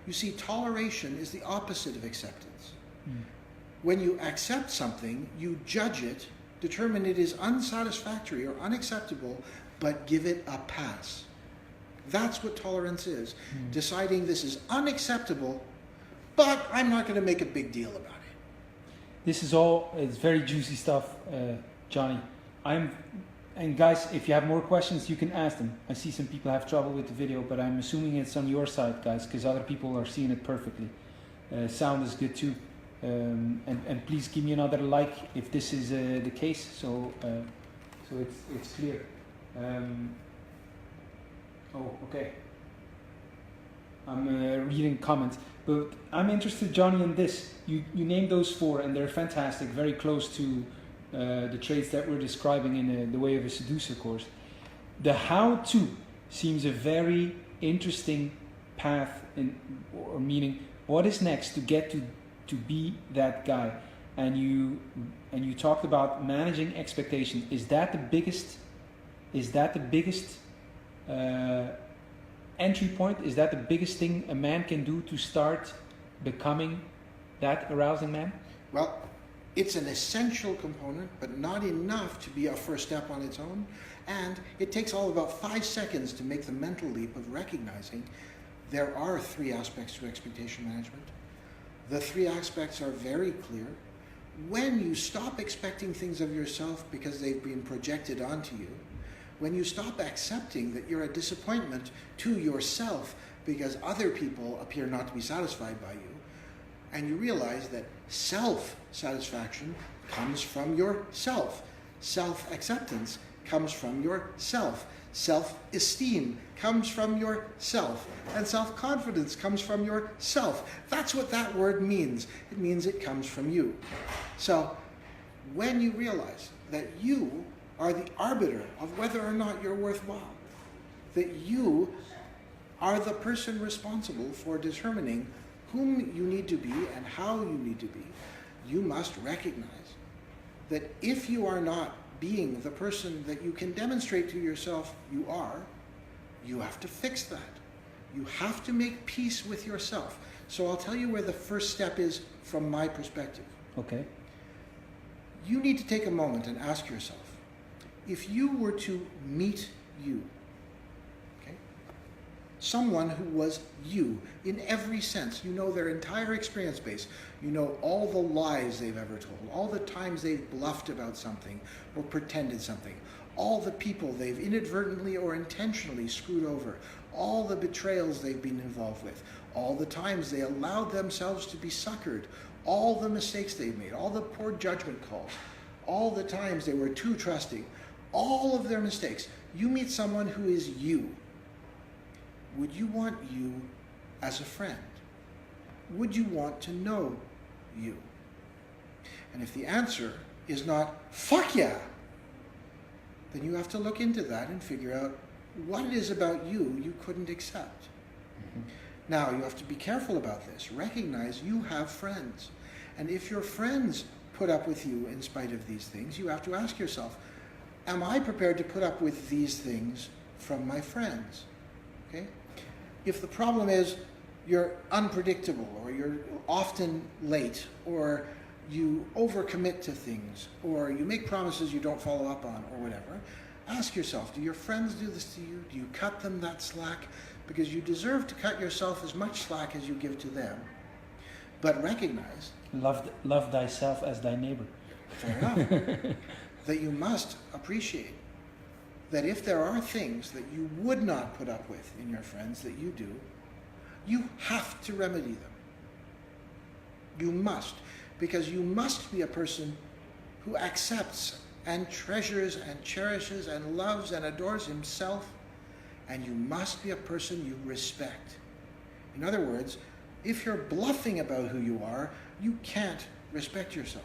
You see, toleration is the opposite of acceptance. When you accept something, you judge it, determine it is unsatisfactory or unacceptable, but give it a pass. That's what tolerance is. Deciding this is unacceptable, but I'm not going to make a big deal about it. This is it's very juicy stuff, Johnny. And guys, if you have more questions, you can ask them. I see some people have trouble with the video, but I'm assuming it's on your side, guys, because other people are seeing it perfectly. Sound is good too. And please give me another like if this is the case, so it's clear. Okay. I'm reading comments, but I'm interested, Johnny, in this. You named those 4, and they're fantastic, very close to the traits that we're describing in the Way of a Seducer course. The how-to seems a very interesting path, or meaning what is next to get to be that guy. And you talked about managing expectations. Is that the biggest entry point? Is that the biggest thing a man can do to start becoming that arousing man? Well, it's an essential component, but not enough to be a first step on its own. And it takes all about 5 seconds to make the mental leap of recognizing there are 3 aspects to expectation management. The 3 aspects are very clear. When you stop expecting things of yourself because they've been projected onto you, when you stop accepting that you're a disappointment to yourself because other people appear not to be satisfied by you, and you realize that self-satisfaction comes from yourself, self-acceptance comes from yourself, self-esteem comes from yourself, and self-confidence comes from yourself. That's what that word means. It means it comes from you. So when you realize that you are the arbiter of whether or not you're worthwhile, that you are the person responsible for determining whom you need to be and how you need to be, you must recognize that if you are not being the person that you can demonstrate to yourself you are, you have to fix that. You have to make peace with yourself. So I'll tell you where the first step is from my perspective. Okay. You need to take a moment and ask yourself, if you were to meet you, okay, someone who was you in every sense, you know their entire experience base, you know all the lies they've ever told, all the times they've bluffed about something or pretended something, all the people they've inadvertently or intentionally screwed over, all the betrayals they've been involved with, all the times they allowed themselves to be suckered, all the mistakes they've made, all the poor judgment calls, all the times they were too trusting, all of their mistakes. You meet someone who is you. Would you want you as a friend? Would you want to know you? And if the answer is not, fuck yeah, then you have to look into that and figure out what it is about you couldn't accept. Mm-hmm. Now, you have to be careful about this. Recognize you have friends. And if your friends put up with you in spite of these things, you have to ask yourself, am I prepared to put up with these things from my friends? Okay? If the problem is you're unpredictable, or you're often late, or you overcommit to things, or you make promises you don't follow up on, or whatever, ask yourself, do your friends do this to you? Do you cut them that slack? Because you deserve to cut yourself as much slack as you give to them. But recognize... Love thyself as thy neighbor. Fair enough. That you must appreciate that if there are things that you would not put up with in your friends that you do, you have to remedy them. You must, because you must be a person who accepts and treasures and cherishes and loves and adores himself, and you must be a person you respect. In other words, if you're bluffing about who you are, you can't respect yourself.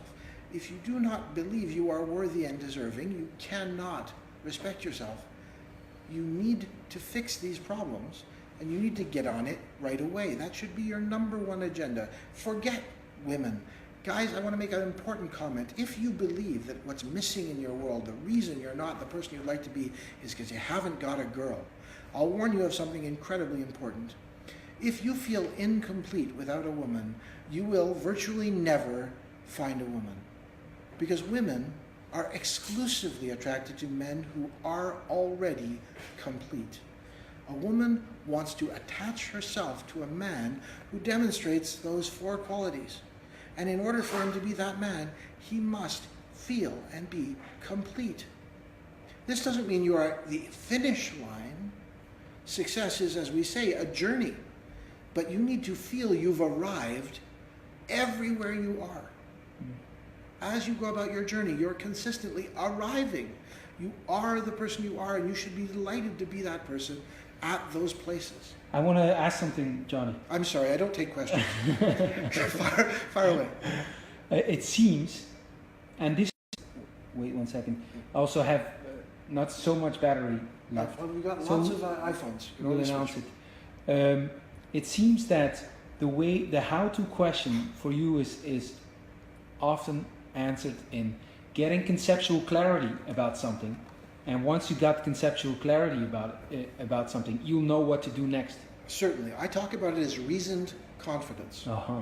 If you do not believe you are worthy and deserving, you cannot respect yourself. You need to fix these problems, and you need to get on it right away. That should be your number one agenda. Forget women. Guys, I want to make an important comment. If you believe that what's missing in your world, the reason you're not the person you'd like to be, is because you haven't got a girl, I'll warn you of something incredibly important. If you feel incomplete without a woman, you will virtually never find a woman. Because women are exclusively attracted to men who are already complete. A woman wants to attach herself to a man who demonstrates those 4 qualities. And in order for him to be that man, he must feel and be complete. This doesn't mean you are at the finish line. Success is, as we say, a journey. But you need to feel you've arrived everywhere you are. As you go about your journey, you're consistently arriving. You are the person you are, and you should be delighted to be that person at those places. I want to ask something, Johnny. I'm sorry, I don't take questions. far away. It seems, and this. Wait 1 second. I also have not so much battery left. Well, we've got So lots of iPhones. We'll announce it. It seems that the how-to question for you is often answered in getting conceptual clarity about something, and once you got conceptual clarity about something, you'll know what to do next. Certainly. I talk about it as reasoned confidence. Uh-huh.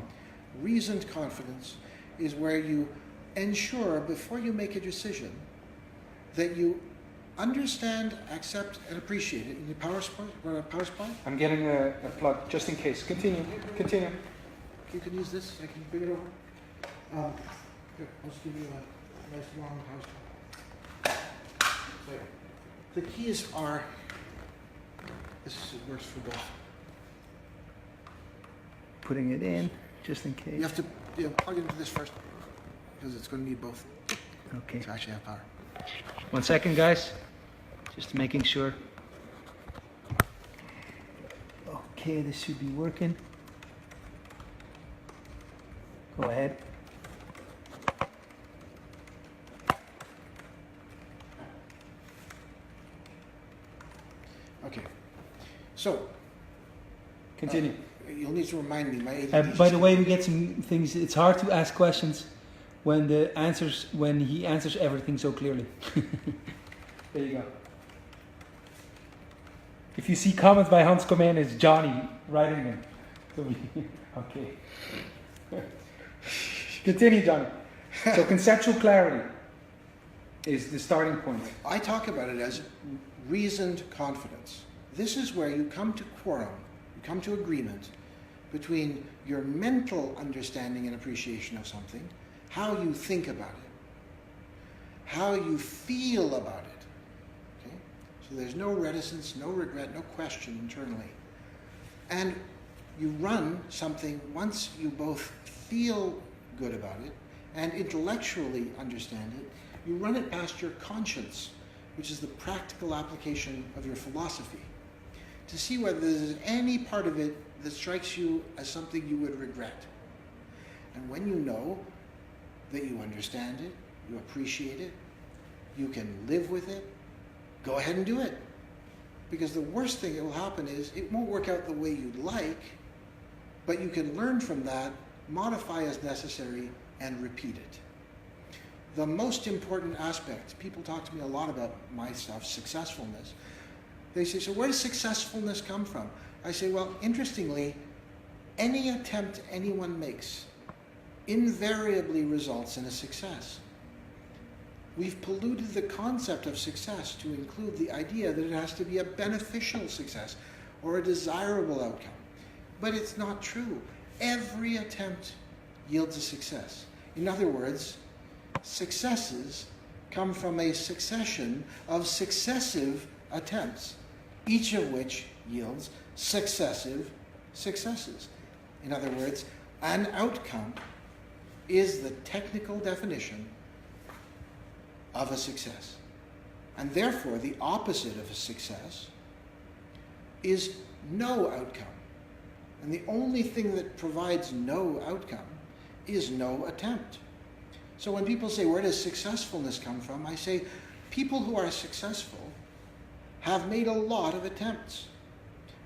Reasoned confidence is where you ensure, before you make a decision, that you understand, accept, and appreciate it. In the power supply? I'm getting a plug just in case. Continue. You can use this. I can bring it over. Here, I'll just give you a nice long power supply. So, the keys are, works for both. Putting it in, just in case. You have to plug it into this first, because it's going to need both Okay. to actually have power. 1 second, guys. Just making sure. Okay, this should be working. Go ahead. Okay. So, Continue. you'll need to remind me. My ADD By the way, we get some things. It's hard to ask questions when he answers everything so clearly. There you go. If you see comments by Hans Command, it's Johnny writing them. Okay. Continue, Johnny. So conceptual clarity is the starting point. I talk about it as reasoned confidence. This is where you come to quorum, you come to agreement between your mental understanding and appreciation of something, how you think about it, how you feel about it. Okay? So there's no reticence, no regret, no question internally. And you run something once you both feel good about it and intellectually understand it, you run it past your conscience, which is the practical application of your philosophy, to see whether there's any part of it that strikes you as something you would regret. And when you know that you understand it, you appreciate it, you can live with it, go ahead and do it. Because the worst thing that will happen is it won't work out the way you'd like, but you can learn from that, modify as necessary, and repeat it. The most important aspect, people talk to me a lot about my stuff, successfulness. They say, so where does successfulness come from? I say, well, interestingly, any attempt anyone makes invariably results in a success. We've polluted the concept of success to include the idea that it has to be a beneficial success or a desirable outcome. But it's not true. Every attempt yields a success. In other words, successes come from a succession of successive attempts, each of which yields successive successes. In other words, an outcome is the technical definition of a success. And therefore, the opposite of a success is no outcome. And the only thing that provides no outcome is no attempt. So when people say, where does successfulness come from? I say, people who are successful have made a lot of attempts.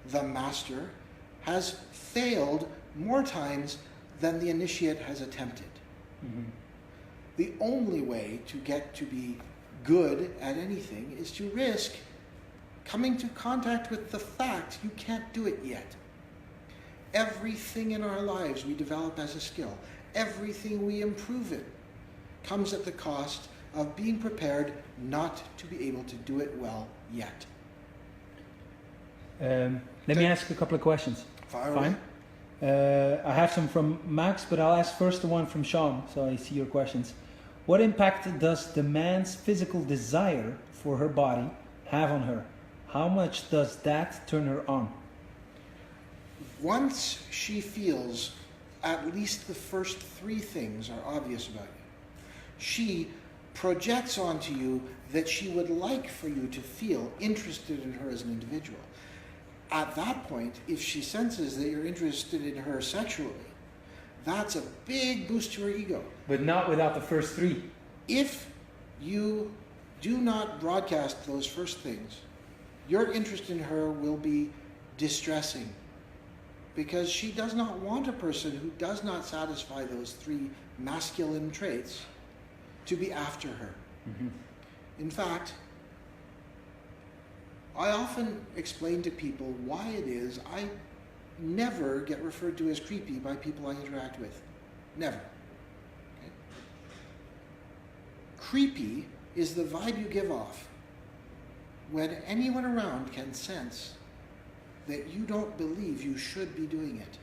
The master has failed more times than the initiate has attempted. Mm-hmm. The only way to get to be good at anything is to risk coming to contact with the fact you can't do it yet. Everything in our lives we develop as a skill, everything we improve in, comes at the cost of being prepared not to be able to do it well yet. Let me ask a couple of questions. Fine. I have some from Max, but I'll ask first the one from Sean, so I see your questions. What impact does the man's physical desire for her body have on her? How much does that turn her on? Once she feels at least the first three things are obvious about you. She projects onto you that she would like for you to feel interested in her as an individual. At that point, if she senses that you're interested in her sexually, that's a big boost to her ego. But not without the first three. If you do not broadcast those first things, your interest in her will be distressing, because she does not want a person who does not satisfy those three masculine traits to be after her. Mm-hmm. In fact, I often explain to people why it is I never get referred to as creepy by people I interact with. Never. Okay? Creepy is the vibe you give off when anyone around can sense that you don't believe you should be doing it.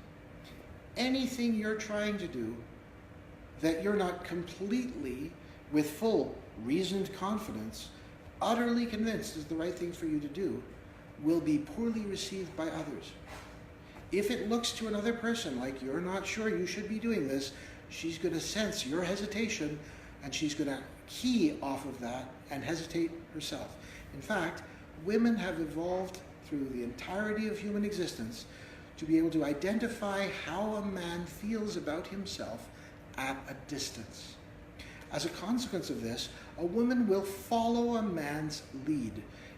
Anything you're trying to do that you're not completely, with full reasoned confidence, utterly convinced is the right thing for you to do, will be poorly received by others. If it looks to another person like you're not sure you should be doing this, she's going to sense your hesitation, and she's going to key off of that and hesitate herself. In fact, women have evolved through the entirety of human existence to be able to identify how a man feels about himself at a distance. As a consequence of this, a woman will follow a man's lead.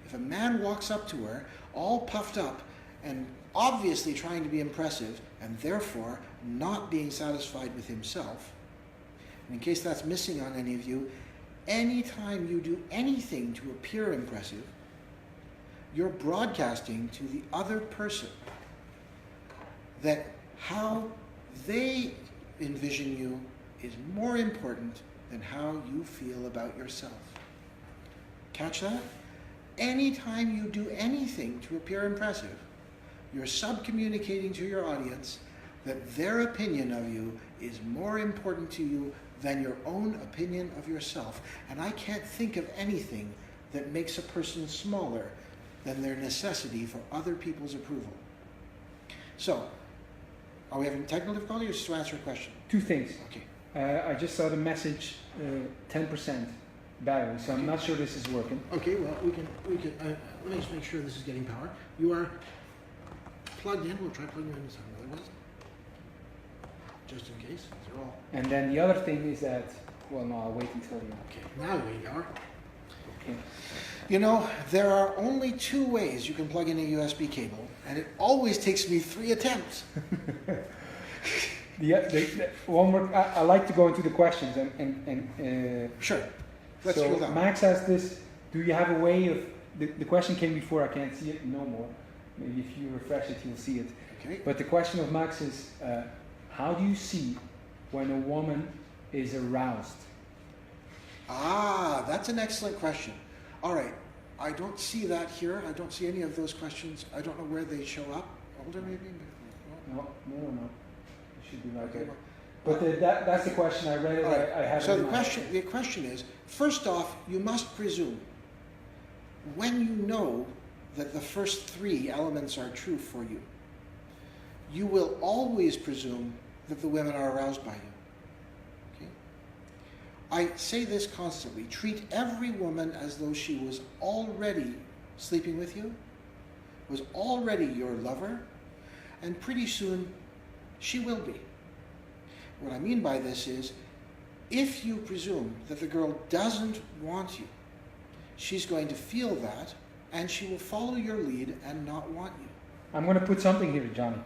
If a man walks up to her, all puffed up and obviously trying to be impressive, and therefore not being satisfied with himself, and in case that's missing on any of you, anytime you do anything to appear impressive, you're broadcasting to the other person that how they envision you is more important than how you feel about yourself. Catch that? Anytime you do anything to appear impressive, you're subcommunicating to your audience that their opinion of you is more important to you than your own opinion of yourself. And I can't think of anything that makes a person smaller than their necessity for other people's approval. So, are we having technical difficulty, or just to answer a question? Two things. Okay. I just saw the message 10% battery, so I'm not sure this is working. Okay, well, we can let me just make sure this is getting power. You are plugged in. We'll try plugging you into something otherwise, just in case. These are all. And then the other thing is that, well, no, I'll wait until you. Okay, now you're getting power. Okay. You know, there are only two ways you can plug in a USB cable, and it always takes me 3 attempts. One more. I like to go into the questions and Sure. Let's do so that. Max asked this: do you have a way of the question came before? I can't see it no more. Maybe if you refresh it, you'll see it. Okay. But the question of Max is: how do you see when a woman is aroused? Ah, that's an excellent question. All right. I don't see that here. I don't see any of those questions. I don't know where they show up. Older, maybe? No. It should be right Okay, there. well, But that's the question. I read it. all right. I have So it. the question is, first off, you must presume, when you know that the first 3 elements are true for you, you will always presume that the women are aroused by you. Okay? I say this constantly. Treat every woman as though she was already sleeping with you, was already your lover, and pretty soon she will be. What I mean by this is, if you presume that the girl doesn't want you, she's going to feel that, and she will follow your lead and not want you. I'm going to put something here, Johnny,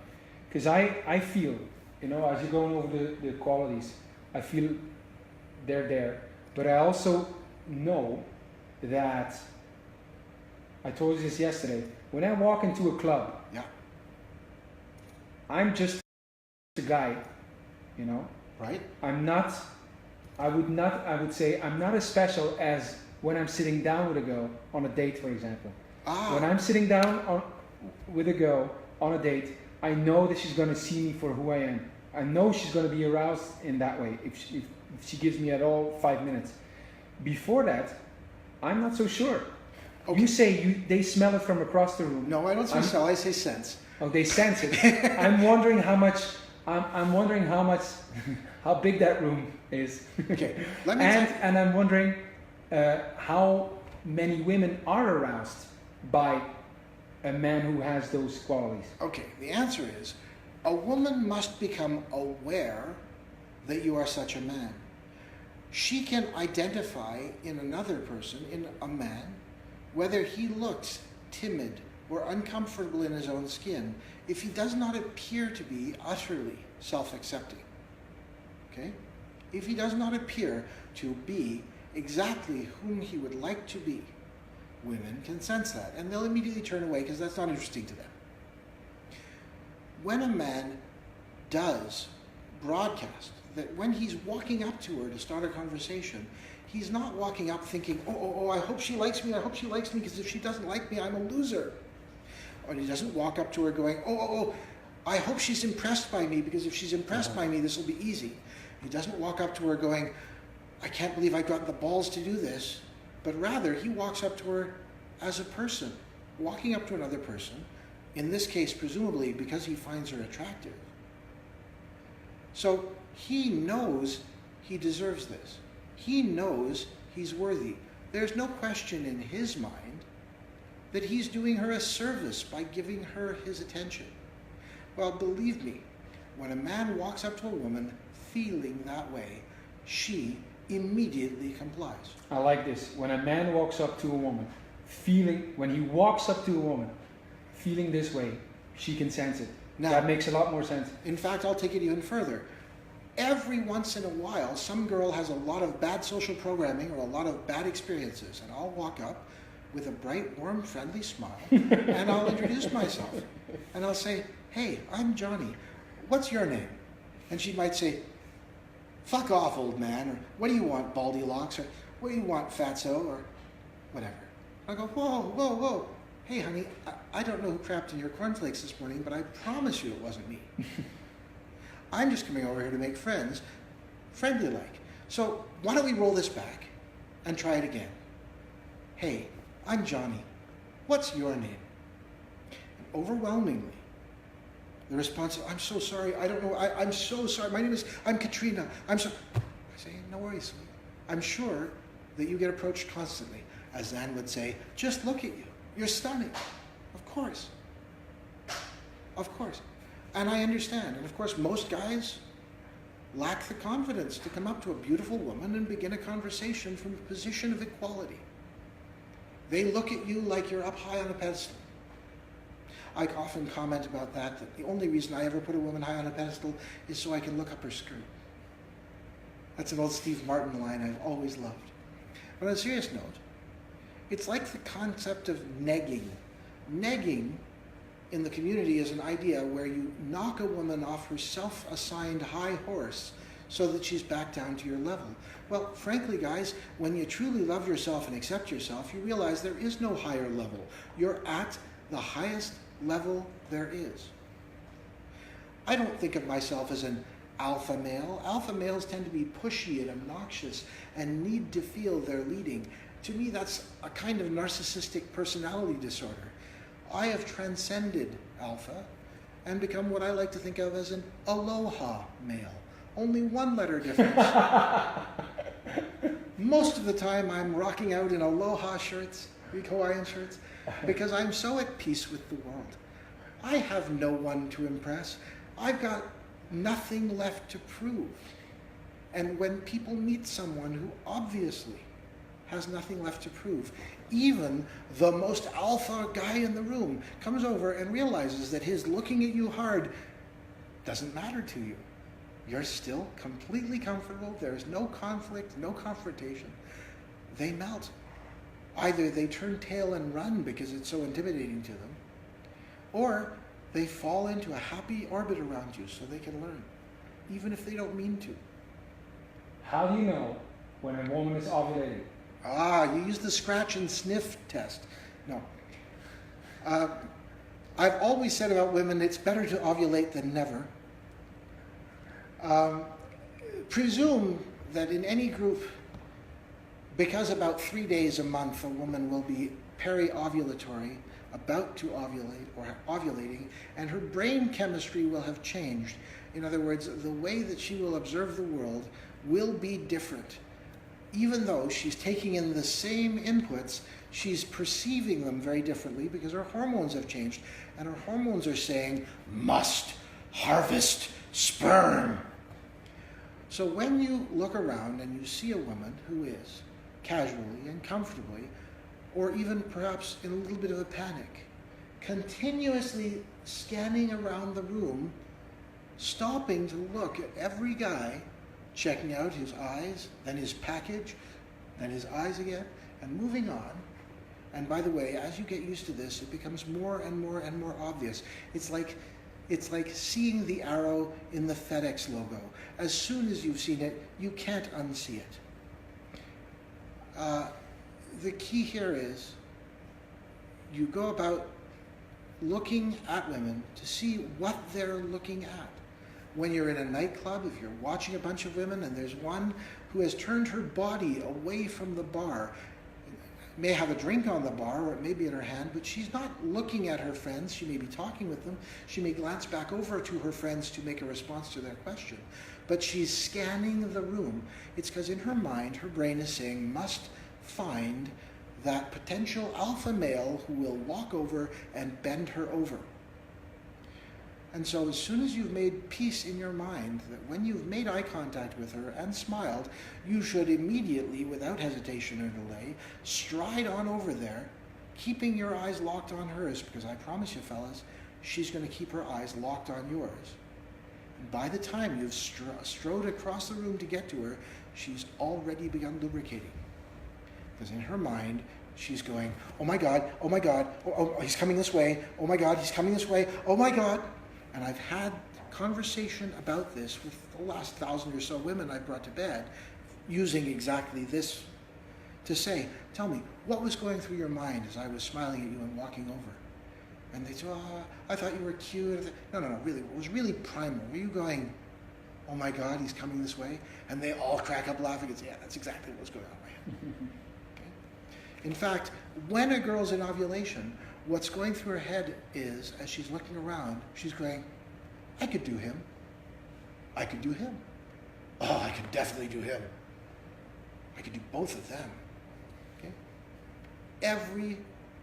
because I feel, as you're going over the qualities, I feel they're there. But I also know that, I told you this yesterday, when I walk into a club, Yeah. I'm just a guy, Right? I would say I'm not as special as when I'm sitting down with a girl on a date, for example. Ah. When I'm sitting down with a girl on a date, I know that she's going to see me for who I am. I know she's going to be aroused in that way if she gives me at all 5 minutes. Before that, I'm not so sure. Okay. You say they smell it from across the room. No, I don't say smell, I say sense. Oh, they sense it. I'm wondering how much I'm wondering how much, how big that room is. Okay, let me and I'm wondering how many women are aroused by a man who has those qualities. Okay, the answer is, a woman must become aware that you are such a man. She can identify in another person, in a man, whether he looks timid or uncomfortable in his own skin if he does not appear to be utterly self-accepting. Okay? If he does not appear to be exactly whom he would like to be, women can sense that, and they'll immediately turn away because that's not interesting to them. When a man does broadcast that when he's walking up to her to start a conversation, he's not walking up thinking, oh, I hope she likes me, because if she doesn't like me, I'm a loser. Or he doesn't walk up to her going, oh, I hope she's impressed by me, because if she's impressed by me, this will be easy. He doesn't walk up to her going, I can't believe I've got the balls to do this. But rather, he walks up to her as a person, walking up to another person, in this case, presumably because he finds her attractive. So he knows he deserves this. He knows he's worthy. There's no question in his mind that he's doing her a service by giving her his attention. Well, believe me, when a man walks up to a woman feeling that way, she immediately complies. I like this. When a man walks up to a woman, when he walks up to a woman, feeling this way, she can sense it. Now, that makes a lot more sense. In fact, I'll take it even further. Every once in a while, some girl has a lot of bad social programming or a lot of bad experiences, and I'll walk up with a bright, warm, friendly smile, and I'll introduce myself. And I'll say, hey, I'm Johnny. What's your name? And she might say, fuck off, old man, or what do you want, baldy locks, or what do you want, fatso, or whatever. I'll go, whoa. Hey, honey, I don't know who crapped in your cornflakes this morning, but I promise you it wasn't me. I'm just coming over here to make friends, friendly-like. So why don't we roll this back and try it again? Hey, I'm Johnny. What's your name? And overwhelmingly, the response is, I'm so sorry, I don't know, I'm so sorry, I'm Katrina, I say, no worries, sweet. I'm sure that you get approached constantly. As Zan would say, just look at you. You're stunning. Of course. And I understand. And of course, most guys lack the confidence to come up to a beautiful woman and begin a conversation from a position of equality. They look at you like you're up high on a pedestal. I often comment about that the only reason I ever put a woman high on a pedestal is so I can look up her skirt. That's an old Steve Martin line I've always loved. But on a serious note, it's like the concept of negging. Negging in the community is an idea where you knock a woman off her self-assigned high horse so that she's back down to your level. Well, frankly, guys, when you truly love yourself and accept yourself, you realize there is no higher level. You're at the highest level there is. I don't think of myself as an alpha male. Alpha males tend to be pushy and obnoxious and need to feel they're leading. To me, that's a kind of narcissistic personality disorder. I have transcended alpha and become what I like to think of as an aloha male. Only one letter difference. Most of the time I'm rocking out in aloha shirts, big Hawaiian shirts, because I'm so at peace with the world. I have no one to impress. I've got nothing left to prove. And when people meet someone who obviously has nothing left to prove, even the most alpha guy in the room comes over and realizes that his looking at you hard doesn't matter to you. You're still completely comfortable. There's no conflict, no confrontation. They melt. Either they turn tail and run because it's so intimidating to them, or they fall into a happy orbit around you so they can learn, even if they don't mean to. How do you know when a woman is ovulating? You use the scratch and sniff test. No. I've always said about women, it's better to ovulate than never. Presume that in any group, because about 3 days a month a woman will be peri-ovulatory, about to ovulate or ovulating, and her brain chemistry will have changed. In other words, the way that she will observe the world will be different. Even though she's taking in the same inputs, she's perceiving them very differently because her hormones have changed. And her hormones are saying, must harvest sperm. So when you look around and you see a woman who is casually and comfortably, or even perhaps in a little bit of a panic, continuously scanning around the room, stopping to look at every guy, checking out his eyes, then his package, then his eyes again, and moving on. And by the way, as you get used to this, it becomes more and more and more obvious. It's like seeing the arrow in the FedEx logo. As soon as you've seen it, you can't unsee it. The key here is you go about looking at women to see what they're looking at. When you're in a nightclub, if you're watching a bunch of women and there's one who has turned her body away from the bar, may have a drink on the bar or it may be in her hand, but she's not looking at her friends. She may be talking with them. She may glance back over to her friends to make a response to their question. But she's scanning the room. It's because in her mind, her brain is saying, must find that potential alpha male who will walk over and bend her over. And so as soon as you've made peace in your mind that when you've made eye contact with her and smiled, you should immediately, without hesitation or delay, stride on over there, keeping your eyes locked on hers, because I promise you, fellas, she's going to keep her eyes locked on yours. And by the time you've strode across the room to get to her, she's already begun lubricating. Because in her mind, she's going, oh my God, oh, he's coming this way, oh my God, he's coming this way, oh my God. And I've had conversation about this with the last 1,000 or so women I've brought to bed, using exactly this to say, tell me, what was going through your mind as I was smiling at you and walking over? And they say, oh, I thought you were cute. No, really, it was really primal. Were you going, oh my God, he's coming this way? And they all crack up laughing and say, yeah, that's exactly what was going on in my head. Okay? In fact, when a girl's in ovulation, what's going through her head is, as she's looking around, she's going, I could do him. I could do him. Oh, I could definitely do him. I could do both of them. Okay? Every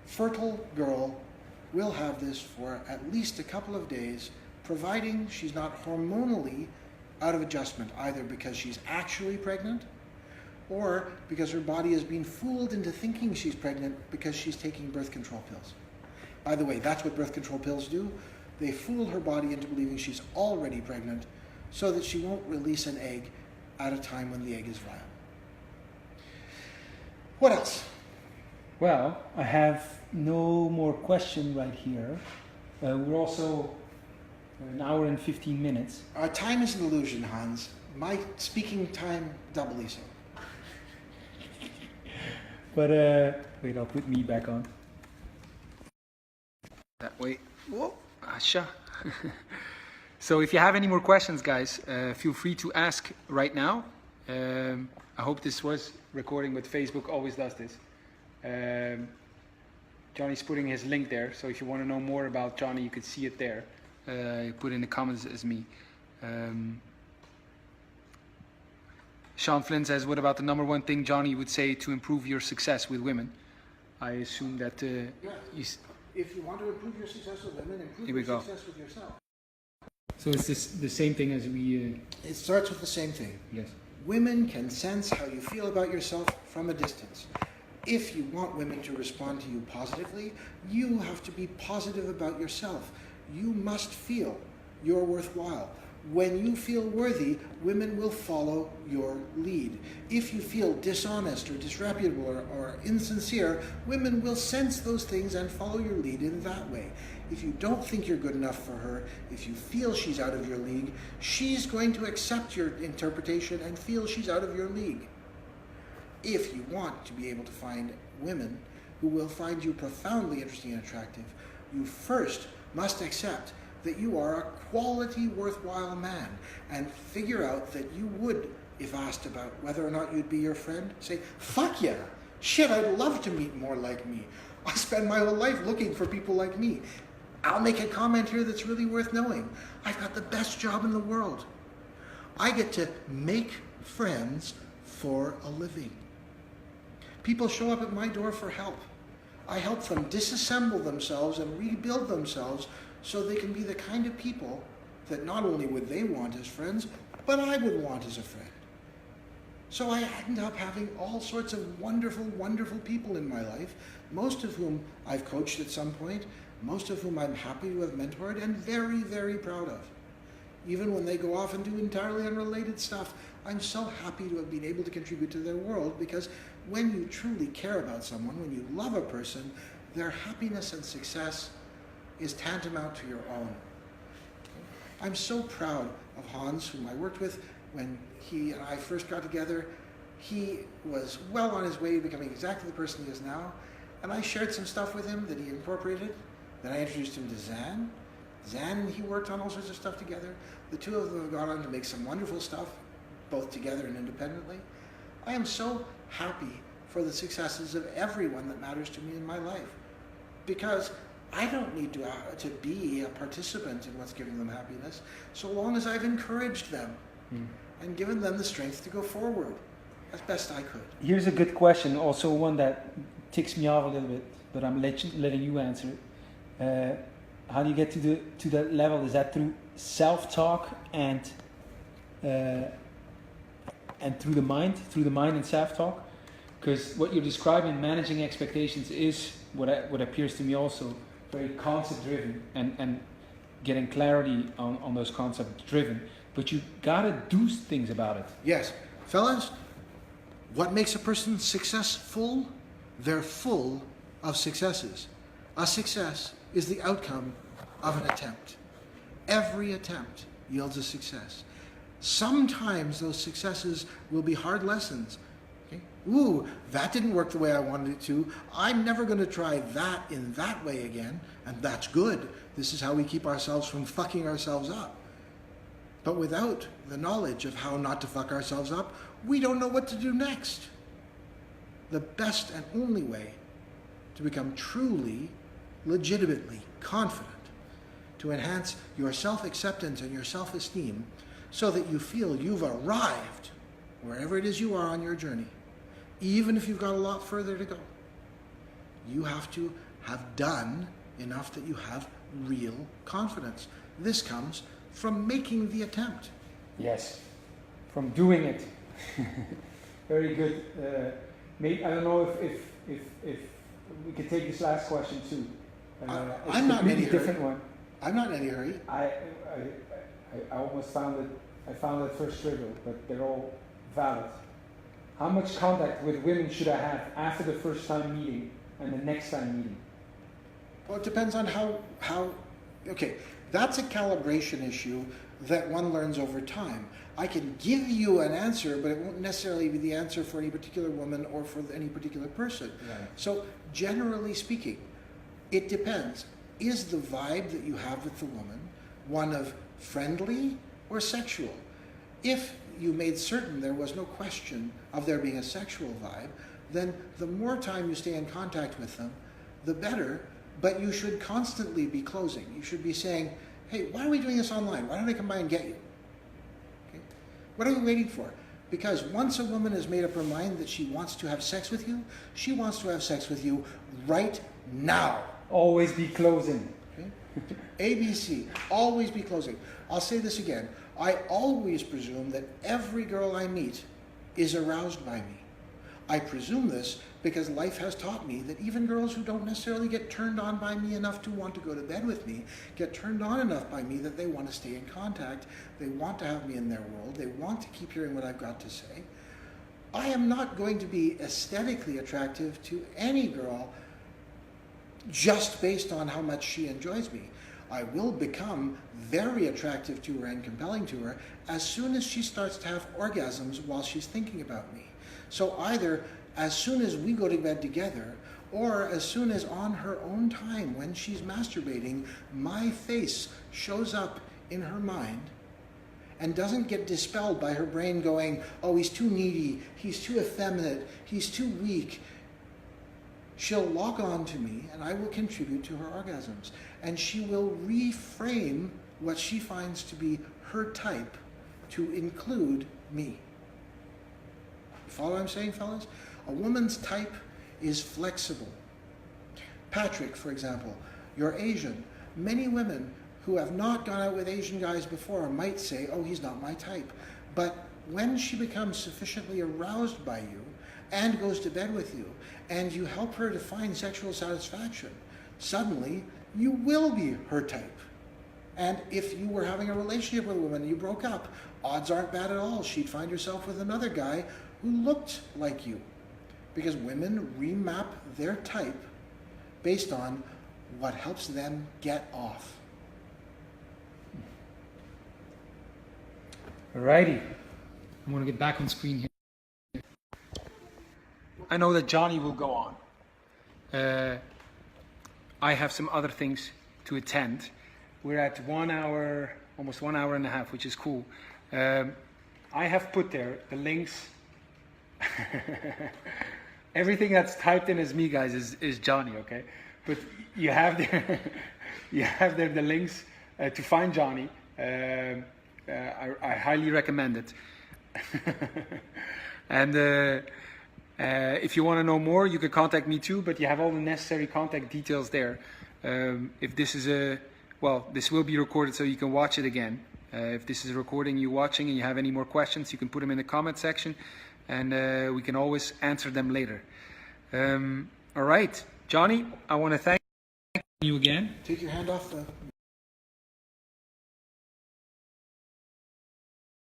fertile girl will have this for at least a couple of days, providing she's not hormonally out of adjustment, either because she's actually pregnant or because her body is being fooled into thinking she's pregnant because she's taking birth control pills. By the way, that's what birth control pills do. They fool her body into believing she's already pregnant so that she won't release an egg at a time when the egg is viable. What else? Well, I have no more question right here. We're also an hour and 15 minutes. Our time is an illusion, Hans. My speaking time, doubly so. But wait, I'll put me back on. That way. Whoa, Asha. So if you have any more questions, guys, feel free to ask right now. I hope this was recording, but Facebook always does this. Johnny's putting his link there, so if you want to know more about Johnny, you could see it there. Put in the comments as me. Sean Flynn says, what about the number one thing Johnny would say to improve your success with women? I assume that if you want to improve your success with women, improve your success with yourself. So it's the same thing as we... It starts with the same thing. Yes. Women can sense how you feel about yourself from a distance. If you want women to respond to you positively, you have to be positive about yourself. You must feel you're worthwhile. When you feel worthy, women will follow your lead. If you feel dishonest or disreputable or insincere, women will sense those things and follow your lead in that way. If you don't think you're good enough for her, if you feel she's out of your league, she's going to accept your interpretation and feel she's out of your league. If you want to be able to find women who will find you profoundly interesting and attractive, you first must accept that you are a quality, worthwhile man, and figure out that you would, if asked about whether or not you'd be your friend, say, fuck yeah, shit, I'd love to meet more like me. I spend my whole life looking for people like me. I'll make a comment here that's really worth knowing. I've got the best job in the world. I get to make friends for a living. People show up at my door for help. I help them disassemble themselves and rebuild themselves so they can be the kind of people that not only would they want as friends, but I would want as a friend. So I end up having all sorts of wonderful, wonderful people in my life, most of whom I've coached at some point, most of whom I'm happy to have mentored and very, very proud of. Even when they go off and do entirely unrelated stuff, I'm so happy to have been able to contribute to their world, because when you truly care about someone, when you love a person, their happiness and success is tantamount to your own. I'm so proud of Hans, whom I worked with when he and I first got together. He was well on his way to becoming exactly the person he is now, and I shared some stuff with him that he incorporated. Then I introduced him to Zan. Zan and he worked on all sorts of stuff together. The two of them have gone on to make some wonderful stuff, both together and independently. I am so happy for the successes of everyone that matters to me in my life, because I don't need to be a participant in what's giving them happiness, so long as I've encouraged them and given them the strength to go forward as best I could. Here's a good question, also one that ticks me off a little bit, but I'm letting you answer it. How do you get to that level? Is that through self-talk and through the mind and self-talk? Because what you're describing, managing expectations, is what appears to me also very concept-driven and getting clarity on those concept-driven. But you gotta do things about it. Yes. Fellas, what makes a person successful? They're full of successes. A success is the outcome of an attempt. Every attempt yields a success. Sometimes those successes will be hard lessons. Okay? Ooh, that didn't work the way I wanted it to. I'm never going to try that in that way again, and that's good. This is how we keep ourselves from fucking ourselves up. But without the knowledge of how not to fuck ourselves up, we don't know what to do next. The best and only way to become truly, legitimately confident, to enhance your self-acceptance and your self-esteem so that you feel you've arrived wherever it is you are on your journey, even if you've got a lot further to go. You have to have done enough that you have real confidence. This comes from making the attempt. Yes, from doing it. Very good. Maybe, I don't know if we could take this last question too. I'm not in any hurry. Different one. I'm not in any hurry. I almost found it. I found it first trivial, but they're all valid. How much contact with women should I have after the first time meeting and the next time meeting? Well, it depends on how. Okay, that's a calibration issue that one learns over time. I can give you an answer, but it won't necessarily be the answer for any particular woman or for any particular person. Right. So, generally speaking, it depends. Is the vibe that you have with the woman one of friendly or sexual? If you made certain there was no question of there being a sexual vibe, then the more time you stay in contact with them, the better, but you should constantly be closing. You should be saying, hey, why are we doing this online? Why don't I come by and get you? Okay? What are we waiting for? Because once a woman has made up her mind that she wants to have sex with you, she wants to have sex with you right now. Always be closing. Okay? ABC, always be closing. I'll say this again. I always presume that every girl I meet is aroused by me. I presume this because life has taught me that even girls who don't necessarily get turned on by me enough to want to go to bed with me get turned on enough by me that they want to stay in contact. They want to have me in their world. They want to keep hearing what I've got to say. I am not going to be aesthetically attractive to any girl just based on how much she enjoys me. I will become very attractive to her and compelling to her as soon as she starts to have orgasms while she's thinking about me. So either as soon as we go to bed together, or as soon as on her own time when she's masturbating, my face shows up in her mind and doesn't get dispelled by her brain going, oh, he's too needy, he's too effeminate, he's too weak. she'll log on to me and I will contribute to her orgasms. And she will reframe what she finds to be her type to include me. You follow what I'm saying, fellas? A woman's type is flexible. Patrick, for example, you're Asian. Many women who have not gone out with Asian guys before might say, oh, he's not my type. But when she becomes sufficiently aroused by you and goes to bed with you, and you help her to find sexual satisfaction, suddenly you will be her type. And if you were having a relationship with a woman and you broke up, odds aren't bad at all. She'd find herself with another guy who looked like you. Because women remap their type based on what helps them get off. Alrighty. I'm going to get back on screen here. I know that Johnny will go on. I have some other things to attend. We're at 1 hour, almost 1 hour and a half, which is cool. I have put there the links. Everything that's typed in as me, guys, is Johnny, okay? But you have there, you have there the links to find Johnny. I highly recommend it. And if you want to know more, you can contact me too, but you have all the necessary contact details there. If this is well, this will be recorded so you can watch it again. If this is a recording you're watching and you have any more questions, you can put them in the comment section and we can always answer them later. All right, Johnny, I want to thank you again. Take your hand off the